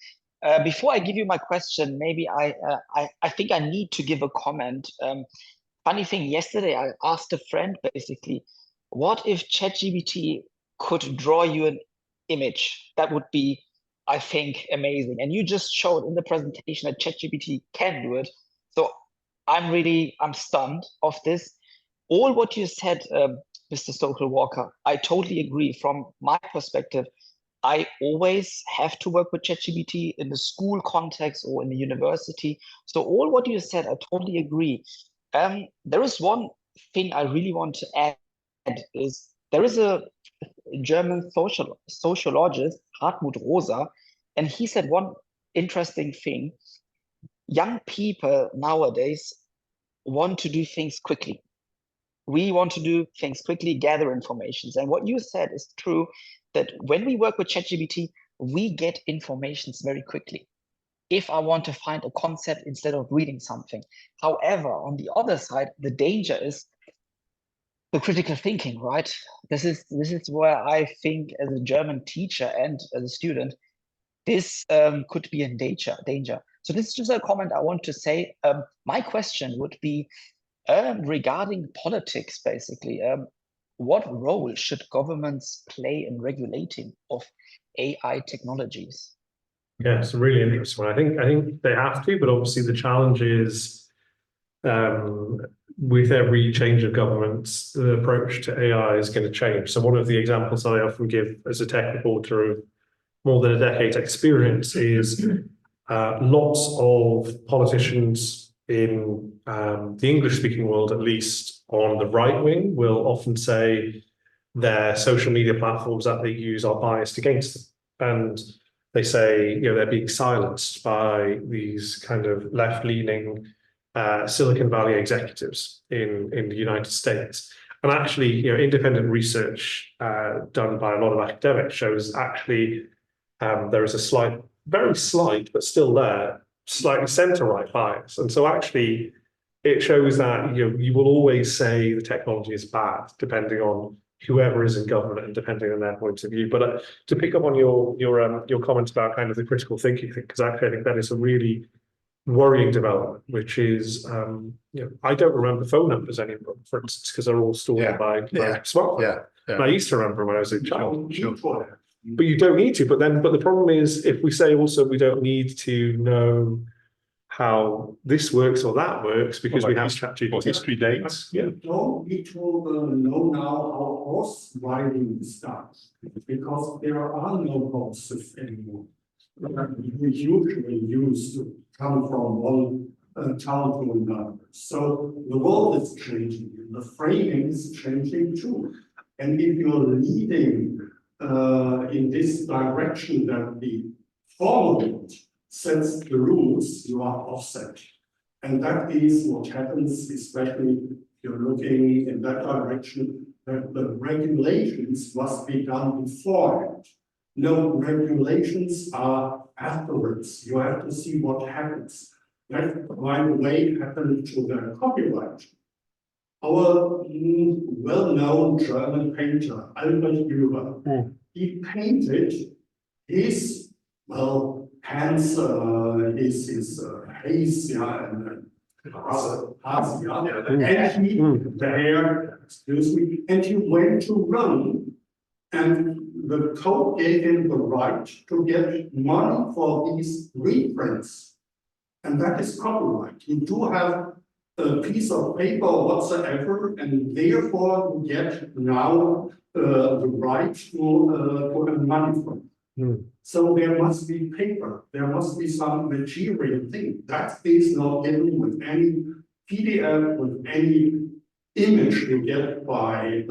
Before I give you my question, maybe I think I need to give a comment. Funny thing, yesterday I asked a friend basically, what if ChatGPT could draw you an image? That would be, I think, amazing. And you just showed in the presentation that ChatGPT can do it. So I'm stunned of this. All what you said, Mr. Stokel-Walker, I totally agree. From my perspective, I always have to work with ChatGPT in the school context or in the university. So all what you said, I totally agree. There is one thing I really want to add, is there is a German sociologist, Hartmut Rosa, and he said one interesting thing. Young people nowadays want to do things quickly. We want to do things quickly, gather information. And what you said is true, that when we work with ChatGPT, we get informations very quickly. If I want to find a concept instead of reading something. However, on the other side, the danger is the critical thinking, right? This is where I think, as a German teacher and as a student, this could be in danger. So this is just a comment I want to say. My question would be regarding politics, basically. What role should governments play in regulating of AI technologies? Yeah, it's a really interesting one. I think they have to, but obviously the challenge is, with every change of governments, the approach to AI is going to change. So one of the examples I often give as a tech reporter of more than a decade's experience is lots of politicians in the English-speaking world, at least on the right wing, will often say their social media platforms that they use are biased against them. And they say, they're being silenced by these kind of left-leaning Silicon Valley executives in the United States. And actually, independent research done by a lot of academics shows actually there is a very slight, but still there, slightly center-right bias. And so actually, it shows that you will always say the technology is bad, depending on whoever is in government and depending on their point of view. But to pick up on your comments about kind of the critical thinking thing, because actually I think that is a really worrying development, which is, I don't remember phone numbers anymore, for instance, because they're all stored by smartphone. Yeah. And I used to remember when I was a child. Sure. But you don't need to. But the problem is, if we say also we don't need to know how this works or that works because we have ChatGPT. History dates. Yeah. We don't need to know now how horse riding is done, because there are no horses anymore. We usually used to come from one town to another. So the world is changing, and the framing is changing too. And if you're leading in this direction that the formal sets the rules, you are offset. And that is what happens, especially if you're looking in that direction, that the regulations must be done beforehand. No, regulations are afterwards. You have to see what happens. That, by the way, happened to the copyright. Our well-known German painter, Albert Dürer, he painted his, hands, his haze, and the hair excuse me, and he went to run, and the code gave him the right to get money for these reprints. And that is copyright. You do have a piece of paper whatsoever, and therefore you get now the right to earn money from it. So there must be paper, there must be some material thing. That is not given with any PDF, with any image you get by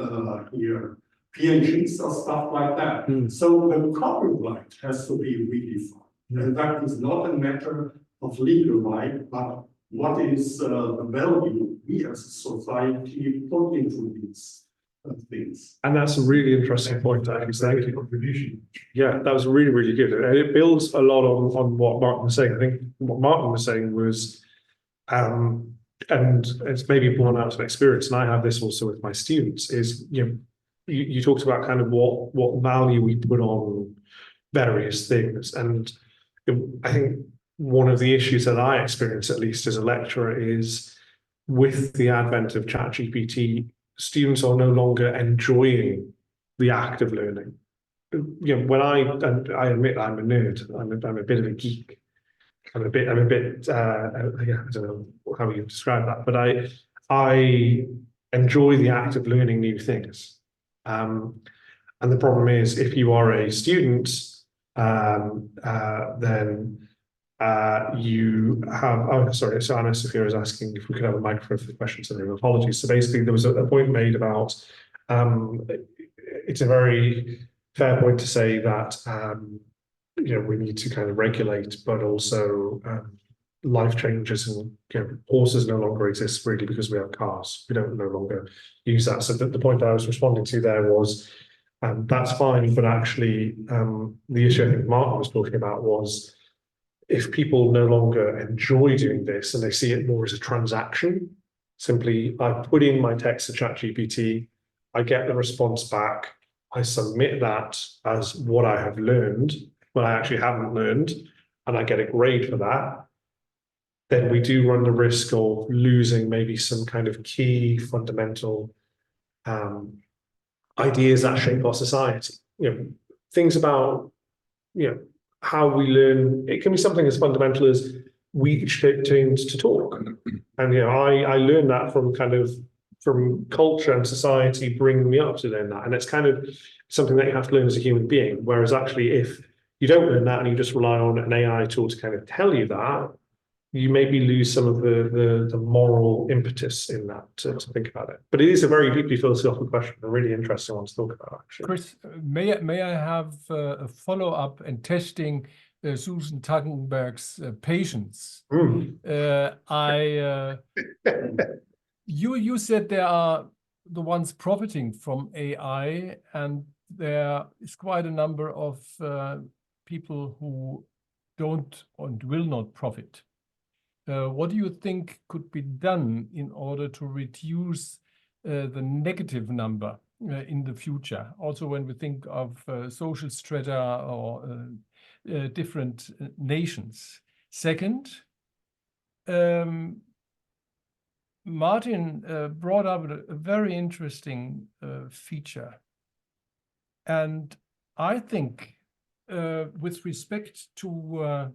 here, PNGs or stuff like that. So the copyright has to be redefined. And that is not a matter of legal right, but what is the value we as a society put into these things. And that's a really interesting point, actually. Thank you. Yeah, that was really, really good. And it builds a lot on what Martin was saying. I think what Martin was saying was, and it's maybe born out of experience, and I have this also with my students, is, you talked about kind of what value we put on various things. And I think one of the issues that I experience, at least as a lecturer, is with the advent of ChatGPT, students are no longer enjoying the act of learning. When I admit I'm a nerd, I'm a bit of a geek. I'm a bit I don't know how you describe that, but I enjoy the act of learning new things. And the problem is, if you are a student, then you have, sorry, so Anna Sophia is asking if we could have a microphone for the questions, and apologies. So basically there was a point made about, it's a very fair point to say that, we need to kind of regulate, but also life changes, and horses no longer exist really because we have cars. We don't no longer use that. So the point I was responding to there was, that's fine, but actually the issue I think Martin was talking about was, if people no longer enjoy doing this and they see it more as a transaction, simply I put in my text to ChatGPT, I get the response back, I submit that as what I have learned, when I actually haven't learned, and I get a grade for that, then we do run the risk of losing maybe some kind of key fundamental ideas that shape our society. Things about, how we learn. It can be something as fundamental as we each take turns to talk. And I learned that from culture and society bringing me up to learn that. And it's kind of something that you have to learn as a human being. Whereas actually, if you don't learn that and you just rely on an AI tool to kind of tell you that, you maybe lose some of the moral impetus in that to think about it. But it is a very deeply philosophical question, a really interesting one to talk about, actually. Chris, may I have a follow-up and testing Susan Tuggenberg's patience? You said there are the ones profiting from AI, and there is quite a number of people who don't and will not profit. What do you think could be done in order to reduce the negative number in the future? Also, when we think of social strata or different nations. Second, Martin brought up a very interesting feature. And I think with respect to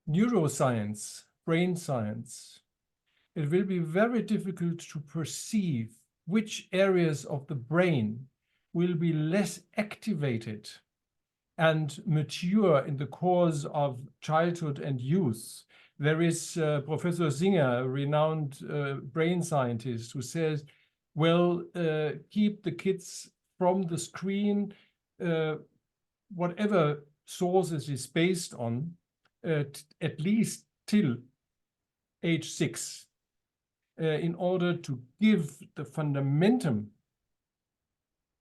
neuroscience, brain science, it will be very difficult to perceive which areas of the brain will be less activated and mature in the course of childhood and youth. There is Professor Singer, a renowned brain scientist, who says, well, keep the kids from the screen, whatever sources is based on, at least till age 6, in order to give the fundamentum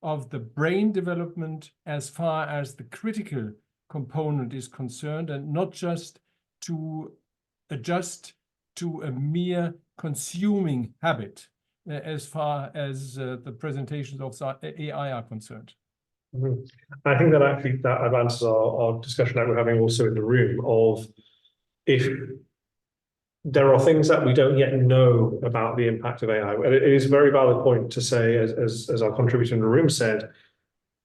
of the brain development as far as the critical component is concerned, and not just to adjust to a mere consuming habit as far as the presentations of AI are concerned. I think that actually that advances our discussion that we're having also in the room of, if there are things that we don't yet know about the impact of AI. And it is a very valid point to say, as our contributor in the room said,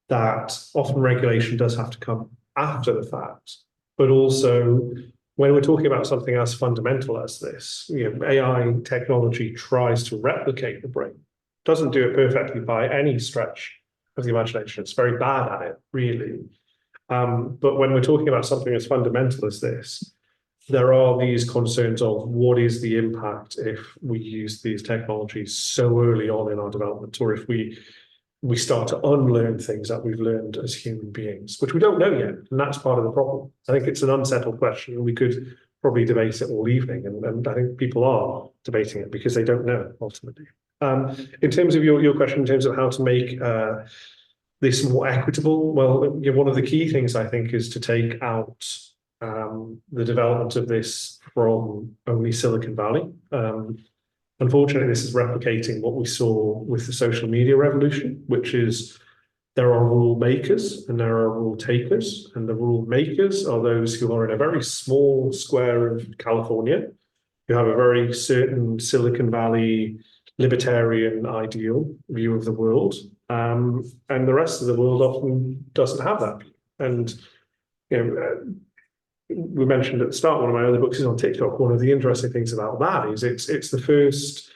that often regulation does have to come after the fact. But also, when we're talking about something as fundamental as this, AI technology tries to replicate the brain. Doesn't do it perfectly by any stretch of the imagination. It's very bad at it, really. But when we're talking about something as fundamental as this, there are these concerns of what is the impact if we use these technologies so early on in our development, or if we start to unlearn things that we've learned as human beings, which we don't know yet, and that's part of the problem. I think it's an unsettled question, and we could probably debate it all evening, and I think people are debating it because they don't know ultimately. In terms of your question, in terms of how to make this more equitable, well, one of the key things I think is to take out the development of this from only Silicon Valley. Unfortunately, this is replicating what we saw with the social media revolution, which is there are rule makers and there are rule takers, and the rule makers are those who are in a very small square of California, who have a very certain Silicon Valley libertarian ideal view of the world, and the rest of the world often doesn't have that view. And we mentioned at the start, one of my other books is on TikTok. One of the interesting things about that is it's the first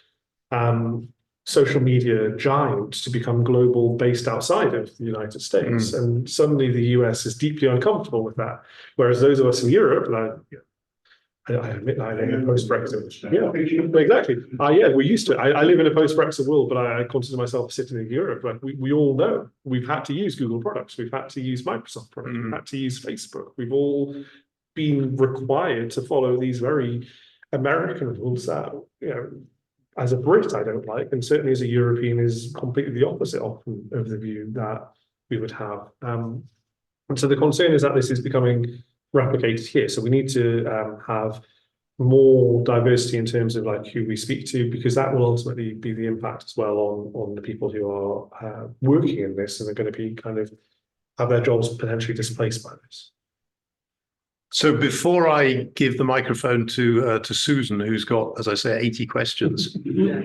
social media giant to become global, based outside of the United States. And suddenly the US is deeply uncomfortable with that. Whereas those of us in Europe, I admit I live in a post-Brexit. Yeah, exactly. We used to. I live in a post-Brexit world, but I consider myself sitting in Europe. Like we all know, we've had to use Google products, we've had to use Microsoft products, we've had to use Facebook. We've all been required to follow these very American rules that, as a Brit, I don't like, and certainly as a European is completely the opposite often of the view that we would have. And so the concern is that this is becoming replicated here. So we need to have more diversity in terms of like who we speak to, because that will ultimately be the impact as well on the people who are working in this and are going to be kind of have their jobs potentially displaced by this. So before I give the microphone to Susan, who's got, as I say, 80 questions,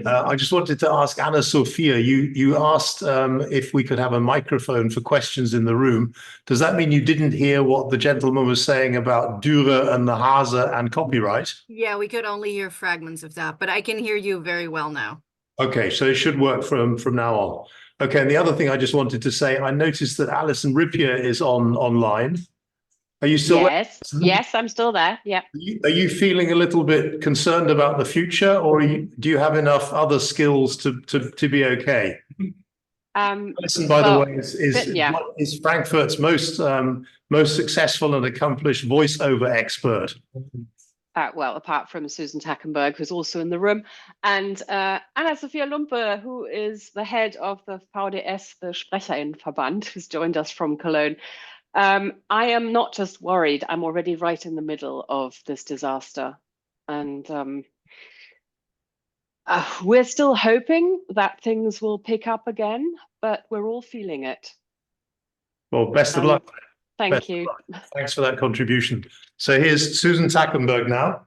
I just wanted to ask Anna Sophia, you asked if we could have a microphone for questions in the room. Does that mean you didn't hear what the gentleman was saying about Dürer and the Hase and copyright? Yeah, we could only hear fragments of that, but I can hear you very well now. Okay, so it should work from now on. Okay, and the other thing I just wanted to say, I noticed that Alison Rippier is online. Are you still there? Yes, I'm still there. Yeah. Are you feeling a little bit concerned about the future, or do you have enough other skills to be okay? Alison, by the way, is Frankfurt's most successful and accomplished voiceover expert. Well, apart from Susan Tackenberg, who's also in the room, and Anna Sophia Lumpe, who is the head of the VDS, the Sprecherinnenverband, who's joined us from Cologne. I am not just worried, I'm already right in the middle of this disaster. And we're still hoping that things will pick up again, but we're all feeling it. Well, best of luck. Thank you. Thanks for that contribution. So here's Susan Tackenberg now.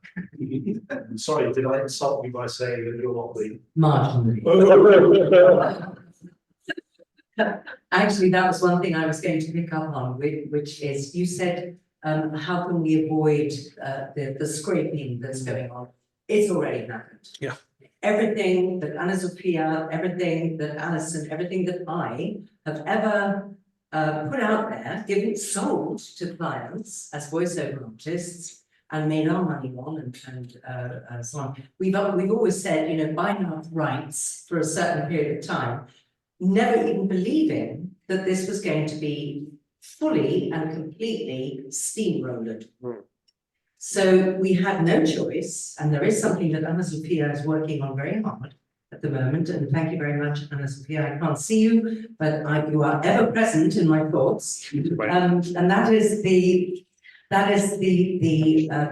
Sorry, did I insult you by saying that you're not the... Marginally. Actually, that was one thing I was going to pick up on, which is you said, how can we avoid the scraping that's going on? It's already happened. Yeah. Everything that Anna Sophia, everything that Alison, everything that I have ever put out there, sold to clients as voiceover artists and made our money on and so on. We've always said, buying out rights for a certain period of time, never even believing that this was going to be fully and completely steamrolled. So we had no choice, and there is something that Anna Sophia is working on very hard at the moment, and thank you very much, Anna Sophia. I can't see you, but you are ever present in my thoughts, and that is the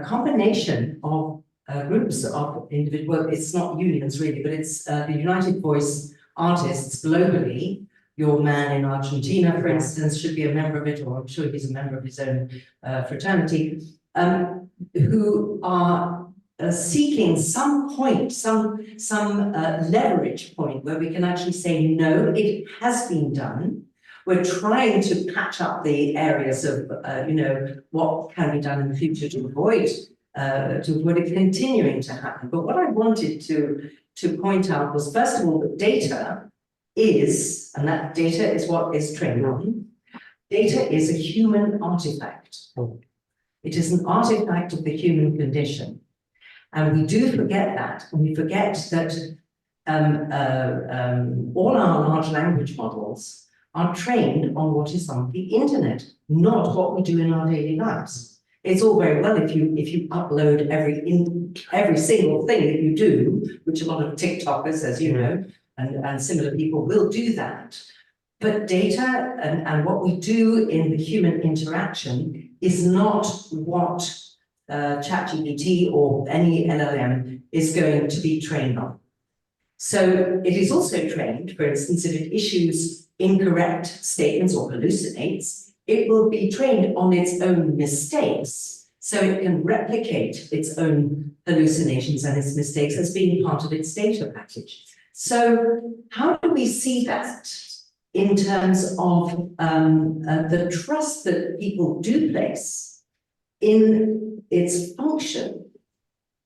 combination of groups of individual. It's not unions really, but it's the United Voice artists globally. Your man in Argentina, for instance, should be a member of it, or I'm sure he's a member of his own fraternity, who are seeking some point, some leverage point where we can actually say, no, it has been done. We're trying to patch up the areas of, what can be done in the future to avoid it continuing to happen. But what I wanted to point out was, first of all, that data is, and that data is what is trained on, data is a human artifact. It is an artifact of the human condition. And we do forget that, and we forget that all our large language models are trained on what is on the internet, not what we do in our daily lives. It's all very well if you upload every single thing that you do, which a lot of TikTokers, as you know, and similar people will do that. But data and what we do in the human interaction is not what ChatGPT or any LLM is going to be trained on. So it is also trained, for instance, if it issues incorrect statements or hallucinates, it will be trained on its own mistakes, so it can replicate its own hallucinations and its mistakes as being part of its data package. So how do we see that in terms of the trust that people do place in its function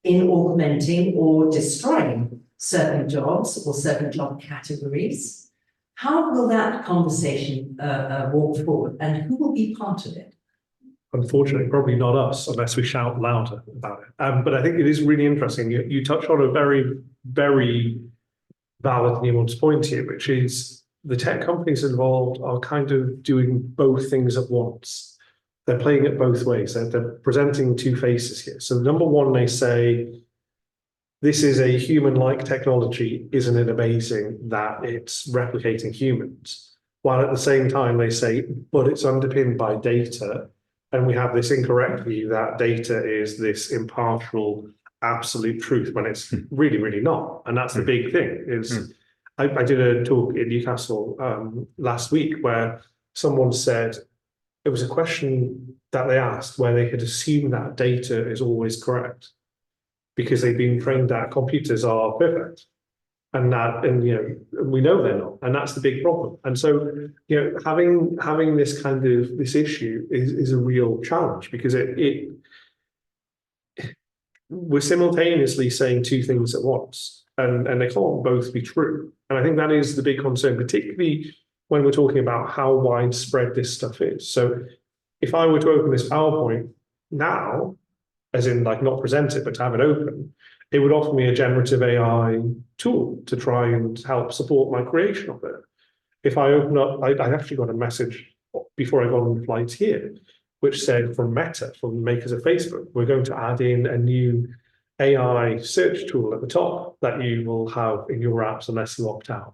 in augmenting or destroying certain jobs or certain job categories? How will that conversation walk forward, and who will be part of it? Unfortunately, probably not us, unless we shout louder about it. But I think it is really interesting. You touch on a very, very valid and nuanced point here, which is the tech companies involved are kind of doing both things at once. They're playing it both ways. They're presenting two faces here. So number one, they say, this is a human-like technology. Isn't it amazing that it's replicating humans? While at the same time, they say, but it's underpinned by data. And we have this incorrect view that data is this impartial, absolute truth when it's really, really not. And that's the big thing is, I did a talk in Newcastle last week where someone said, it was a question that they asked where they had assumed that data is always correct because they've been trained that computers are perfect. And we know they're not, and that's the big problem. And so, having this kind of this issue is a real challenge because we're simultaneously saying two things at once, and they can't both be true. And I think that is the big concern, particularly when we're talking about how widespread this stuff is. So, if I were to open this PowerPoint now, as in like not present it, but to have it open, it would offer me a generative AI tool to try and help support my creation of it. If I open up, I actually got a message before I got on the flight here, which said from Meta, from the makers of Facebook, we're going to add in a new AI search tool at the top that you will have in your apps unless you opt out.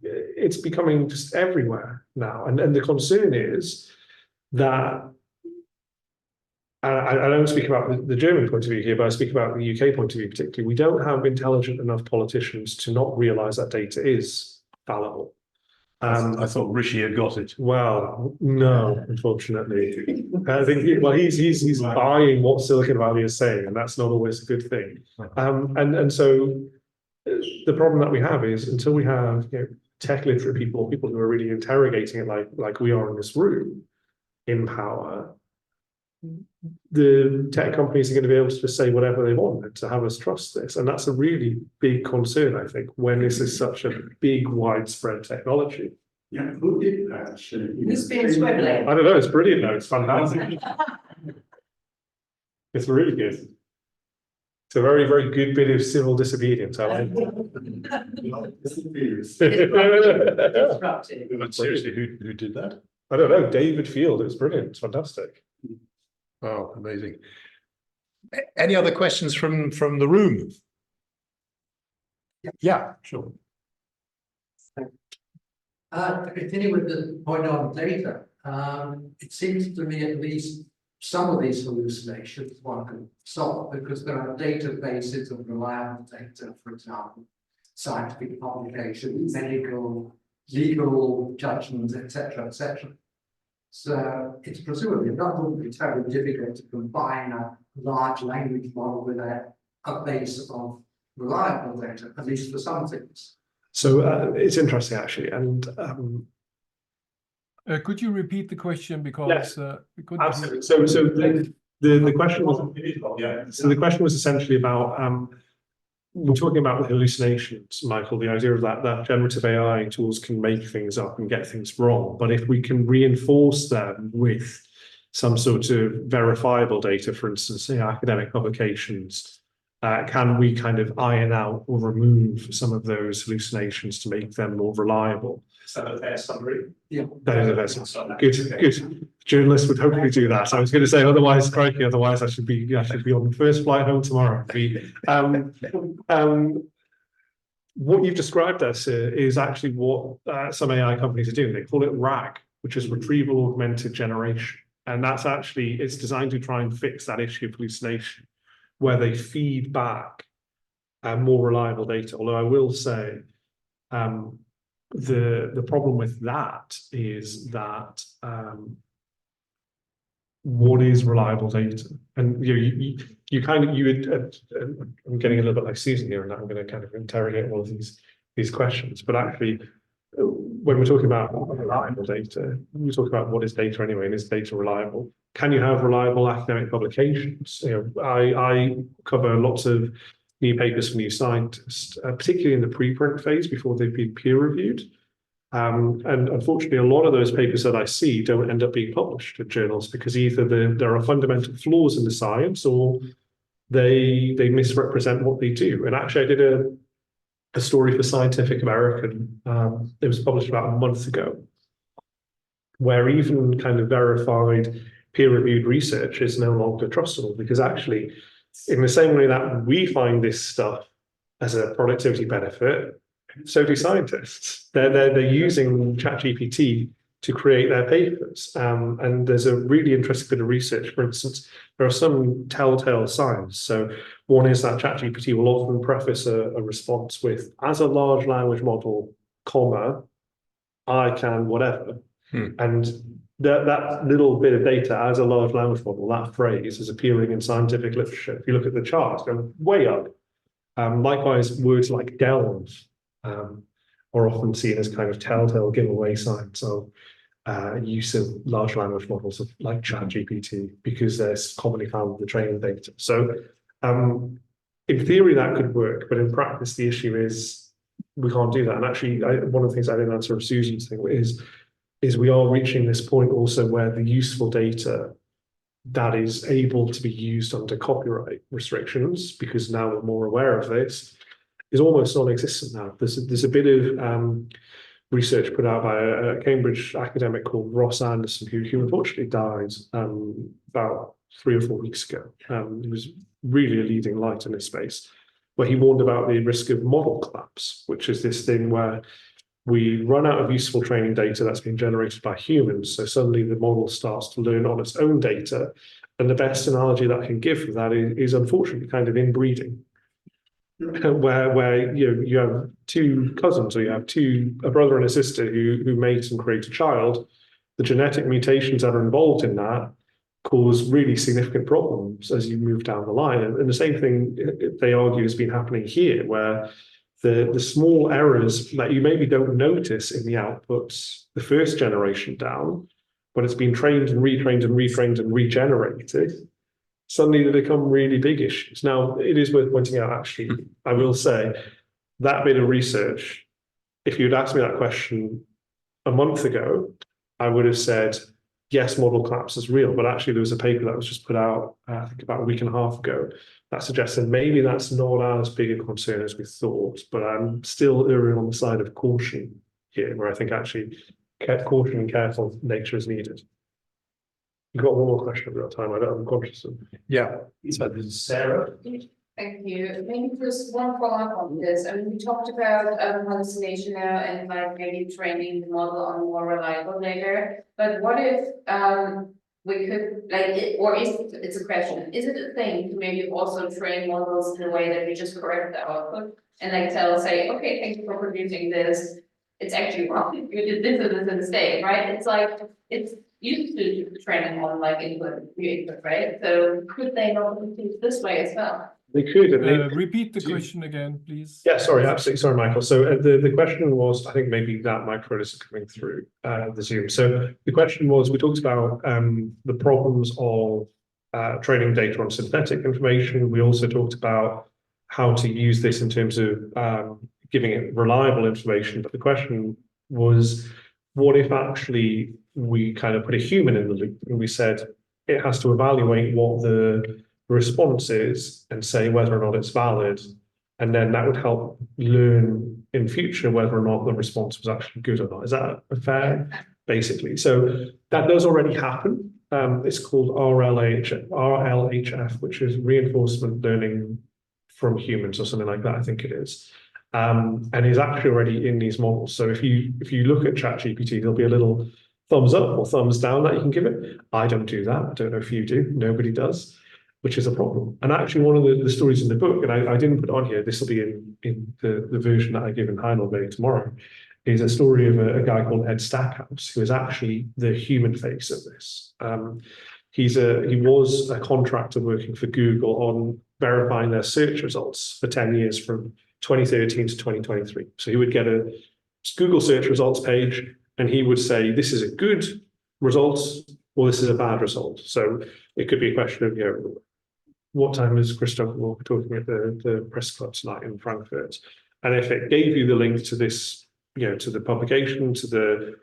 It's becoming just everywhere now. And the concern is that, I don't speak about the German point of view here, but I speak about the UK point of view particularly. We don't have intelligent enough politicians to not realise that data is fallible. I thought Rishi had got it. Well, no, unfortunately. I think he's buying what Silicon Valley is saying, and that's not always a good thing. And so the problem that we have is until we have tech literate people who are really interrogating it like we are in this room in power, the tech companies are going to be able to just say whatever they want and to have us trust this. And that's a really big concern, I think, when this is such a big, widespread technology. Yeah, who did that? Who's been swiveling? I don't know, it's brilliant though, it's fantastic. It's really good. It's a very, very good bit of civil disobedience. I like it. Disruptive. But seriously, who did that? I don't know, David Field, it's brilliant, it's fantastic. Oh, amazing. Any other questions from the room? Yeah, sure. To continue with the point on data, it seems to me at least some of these hallucinations one can solve because there are databases of reliable data, for example, scientific publications, medical, legal judgments, etc., etc. So it's presumably not going to be terribly difficult to combine a large language model with a base of reliable data, at least for some things. So it's interesting actually, and Could you repeat the question because we couldn't hear absolutely. So the question was so the question was essentially about we're talking about hallucinations, Michael, the idea of that generative AI tools can make things up and get things wrong. But if we can reinforce them with some sort of verifiable data, for instance, say academic publications, can we kind of iron out or remove some of those hallucinations to make them more reliable? Is that a fair summary? Yeah. That is a fair summary. Good. Journalists would hopefully do that. I was going to say, otherwise, crikey, otherwise I should be on the first flight home tomorrow. What you've described there, sir, is actually what some AI companies are doing. They call it RAG, which is retrieval augmented generation. And that's actually, it's designed to try and fix that issue of hallucination, where they feed back more reliable data. Although I will say, the problem with that is that what is reliable data? And you kind of I'm getting a little bit like Susan here, and I'm going to kind of interrogate all of these questions. But actually, when we're talking about reliable data, we talk about what is data anyway, and is data reliable? Can you have reliable academic publications? I cover lots of new papers for new scientists, particularly in the preprint phase before they've been peer reviewed. And unfortunately, a lot of those papers that I see don't end up being published in journals because either there are fundamental flaws in the science or they misrepresent what they do. And actually, I did a story for Scientific American. It was published about a month ago, where even kind of verified peer-reviewed research is no longer trustable because actually, in the same way that we find this stuff as a productivity benefit, so do scientists. They're using ChatGPT to create their papers. And there's a really interesting bit of research. For instance, there are some telltale signs. So one is that ChatGPT will often preface a response with, as a large language model, comma, I can whatever. And that little bit of data as a large language model, that phrase is appearing in scientific literature. If you look at the charts, going way up. Likewise, words like delve are often seen as kind of telltale giveaway signs of use of large language models like ChatGPT because they're commonly found in the training data. So in theory, that could work, but in practice, the issue is we can't do that. And actually, one of the things I didn't answer Susan's thing is we are reaching this point also where the useful data that is able to be used under copyright restrictions, because now we're more aware of this, is almost non-existent now. There's a bit of research put out by a Cambridge academic called Ross Anderson, who unfortunately died about 3 or 4 weeks ago. He was really a leading light in this space, where he warned about the risk of model collapse, which is this thing where we run out of useful training data that's been generated by humans. So suddenly the model starts to learn on its own data. And the best analogy that I can give for that is unfortunately kind of inbreeding, where you have 2 cousins, or you have a brother and a sister who mate and create a child. The genetic mutations that are involved in that cause really significant problems as you move down the line. And the same thing they argue has been happening here, where the small errors that you maybe don't notice in the outputs the first generation down, but it's been trained and retrained and retrained and regenerated, suddenly they become really big issues. Now, it is worth pointing out, actually, I will say, that bit of research, if you'd asked me that question a month ago, I would have said, yes, model collapse is real, but actually there was a paper that was just put out, I think about a week and a half ago, that suggested maybe that's not as big a concern as we thought, but I'm still erring on the side of caution here, where I think actually caution and careful nature is needed. You've got one more question about time, I'm conscious of. Yeah, so this is Sarah. Thank you. Maybe just one follow-up on this. I mean, we talked about hallucination now and like maybe training the model on more reliable data. But what if we could it's a question, is it a thing to maybe also train models in a way that we just correct the output and like say, okay, thank you for producing this. It's actually wrong. You did this and this mistake, right? It's like used to training on like input, right? So could they not do it this way as well? They could, and they, Repeat the question again, please. yeah, sorry, absolutely. Sorry, Michael. So the question was, I think maybe that microphone is coming through the Zoom. So the question was, we talked about the problems of training data on synthetic information. We also talked about how to use this in terms of giving it reliable information. But the question was, what if actually we kind of put a human in the loop and we said it has to evaluate what the response is and say whether or not it's valid, and then that would help learn in future whether or not the response was actually good or not. Is that fair? Basically, so that does already happen. It's called RLHF, which is reinforcement learning from humans or something like that, I think it is. And is actually already in these models. So if you look at ChatGPT, there'll be a little thumbs up or thumbs down that you can give it. I don't do that. I don't know if you do. Nobody does, which is a problem. And actually, one of the stories in the book, and I didn't put it on here, this will be in the version that I give in Heidelberg tomorrow, is a story of a guy called Ed Stackhouse, who is actually the human face of this. He was a contractor working for Google on verifying their search results for 10 years from 2013 to 2023. So he would get a Google search results page and he would say, this is a good result or this is a bad result. So it could be a question of, what time is Chris Stokel-Walker talking at the press club tonight in Frankfurt? And if it gave you the link to this, to the publication, to the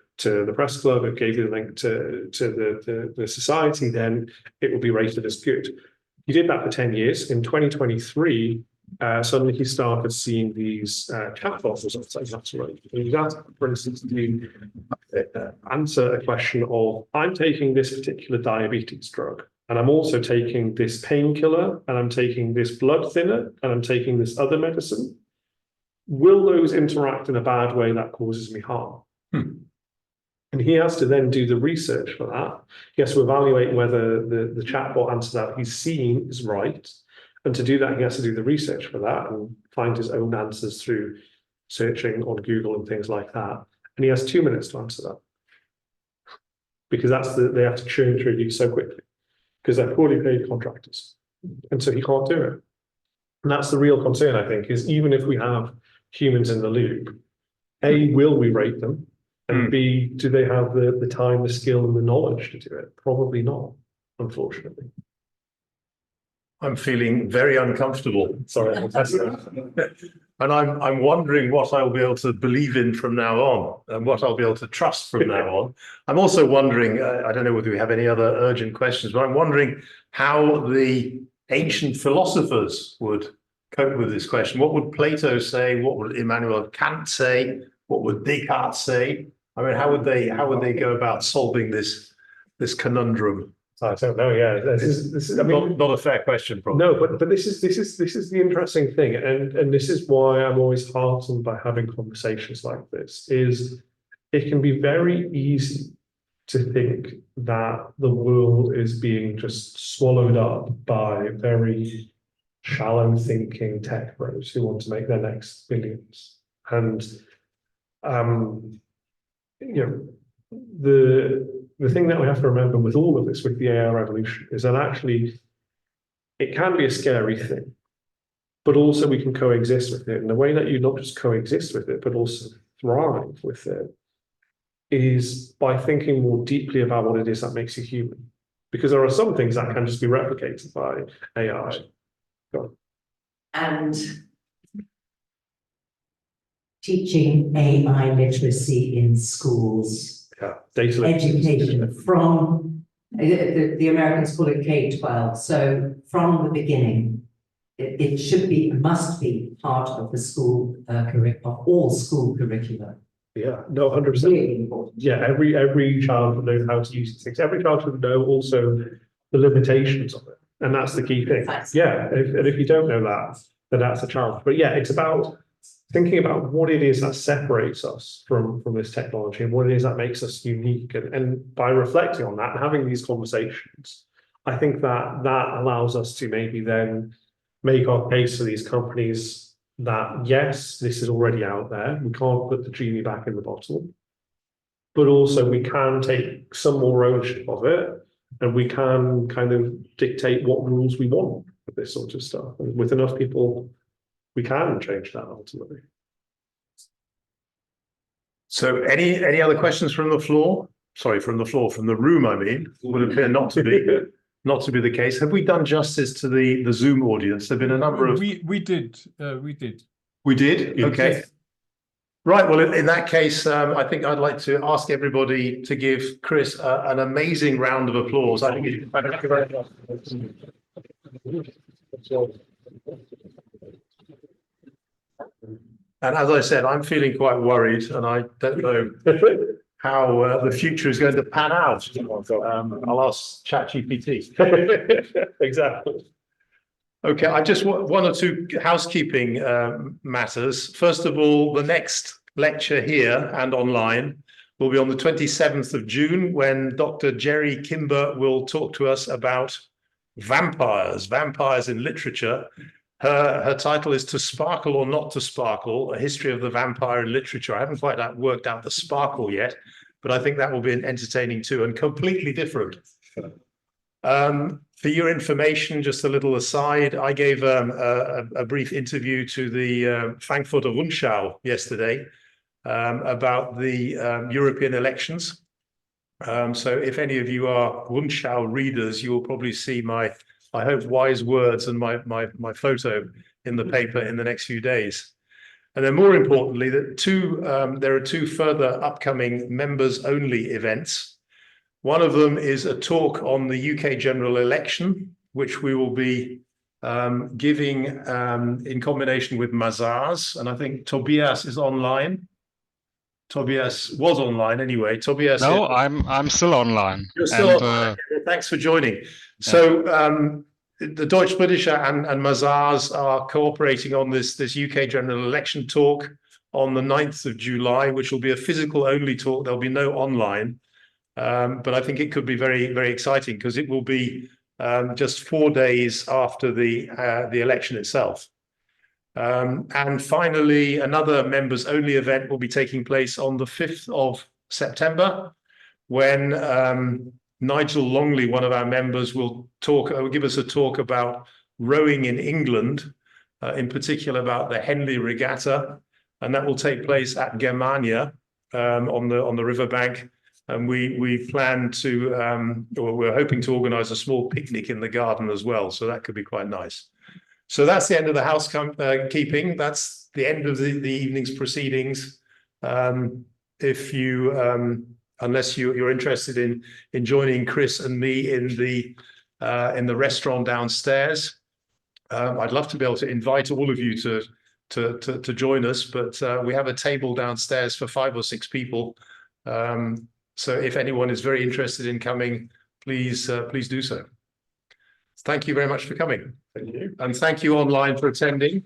press club, it gave you the link to the society, then it will be rated as good. He did that for 10 years. In 2023, suddenly he started seeing these chatbot results. That's right. He asked, for instance, to answer a question of, I'm taking this particular diabetes drug, and I'm also taking this painkiller, and I'm taking this blood thinner, and I'm taking this other medicine. Will those interact in a bad way that causes me harm? And he has to then do the research for that. He has to evaluate whether the chatbot answer that he's seen is right. And to do that, he has to do the research for that and find his own answers through searching on Google and things like that. And he has 2 minutes to answer that. Because they have to churn through these so quickly. Because they're poorly paid contractors. And so he can't do it. And that's the real concern, I think, is even if we have humans in the loop, A, will we rate them? And B, do they have the time, the skill, and the knowledge to do it? Probably not, unfortunately. I'm feeling very uncomfortable. Sorry, and I'm wondering what I'll be able to believe in from now on, and what I'll be able to trust from now on. I'm also wondering, I don't know whether we have any other urgent questions, but I'm wondering how the ancient philosophers would cope with this question. What would Plato say? What would Immanuel Kant say? What would Descartes say? I mean, how would they go about solving this conundrum? I don't know. Yeah, this is. I mean, not a fair question, probably. No, but this is the interesting thing, and this is why I'm always heartened by having conversations like this. Is it can be very easy to think that the world is being just swallowed up by very shallow thinking tech bros who want to make their next billions, and the thing that we have to remember with all of this, with the AI revolution, is that actually it can be a scary thing, but also we can coexist with it. And the way that you not just coexist with it, but also thrive with it, is by thinking more deeply about what it is that makes you human. Because there are some things that can just be replicated by AI. And teaching AI literacy in schools. Yeah, data education from the Americans call it K-12. So from the beginning, it must be part of the school curriculum, of all school curricula. Yeah, no, 100%. Really important. Yeah, every child should know how to use these things. Every child should know also the limitations of it, and that's the key thing. Yeah, if you don't know that, then that's a challenge. But yeah, it's about thinking about what it is that separates us from this technology and what it is that makes us unique. And by reflecting on that and having these conversations, I think that allows us to maybe then make our case for these companies that, yes, this is already out there. We can't put the genie back in the bottle, but also we can take some more ownership of it, and we can kind of dictate what rules we want for this sort of stuff. And with enough people, we can change that ultimately. So any other questions from the floor? Sorry, from the room, I mean, would appear not to be the case. Have we done justice to the Zoom audience? There've been a number of. We did. We did? Okay. Yes. Right, well, in that case, I think I'd like to ask everybody to give Chris an amazing round of applause. I think it's thank you very much. And as I said, I'm feeling quite worried, and I don't know how the future is going to pan out. I'll ask ChatGPT. Exactly. Okay, I just want one or two housekeeping matters. First of all, the next lecture here and online will be on the 27th of June, when Dr. Jerry Kimber will talk to us about vampires in literature. Her title is To Sparkle or Not to Sparkle, A History of the Vampire in Literature. I haven't quite worked out the sparkle yet, but I think that will be entertaining too, and completely different. For your information, just a little aside, I gave a brief interview to the Frankfurter Rundschau yesterday about the European elections. So if any of you are Rundschau readers, you will probably see my, I hope, wise words and my photo in the paper in the next few days. And then more importantly, there are two further upcoming members-only events. One of them is a talk on the UK general election, which we will be giving in combination with Mazars. And I think Tobias is online. Tobias was online anyway. Tobias. No, I'm still online. You're still online. Well, thanks for joining. Yeah. So the Deutsch-Britische and Mazars are cooperating on this UK general election talk on the 9th of July, which will be a physical only talk. There'll be no online. But I think it could be very, very exciting, because it will be just 4 days after the election itself. And finally, another members-only event will be taking place on the 5th of September, when Nigel Longley, one of our members, will give us a talk about rowing in England, in particular about the Henley Regatta, and that will take place at Germania on the riverbank. And we plan to, or we're hoping to organise a small picnic in the garden as well. So that could be quite nice. So that's the end of the housekeeping. That's the end of the evening's proceedings. If you, unless you're interested in joining Chris and me in the restaurant downstairs, I'd love to be able to invite all of you to join us. But we have a table downstairs for 5 or 6 people. So if anyone is very interested in coming, please do so. Thank you very much for coming. Thank you. And thank you online for attending.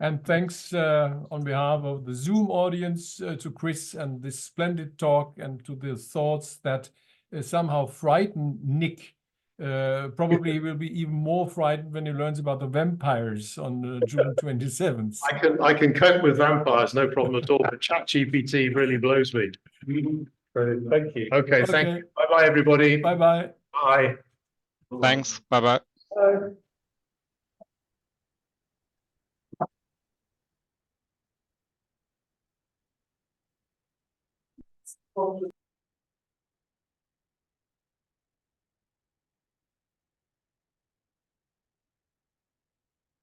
And thanks on behalf of the Zoom audience to Chris and this splendid talk, and to the thoughts that somehow frighten Nick. Probably will be even more frightened when he learns about the vampires on June 27th. I can cope with vampires, no problem at all. But ChatGPT really blows me. Brilliant. Thank you. Okay, thank you. Bye-bye, everybody. Bye-bye. Bye. Thanks. Bye-bye. Bye.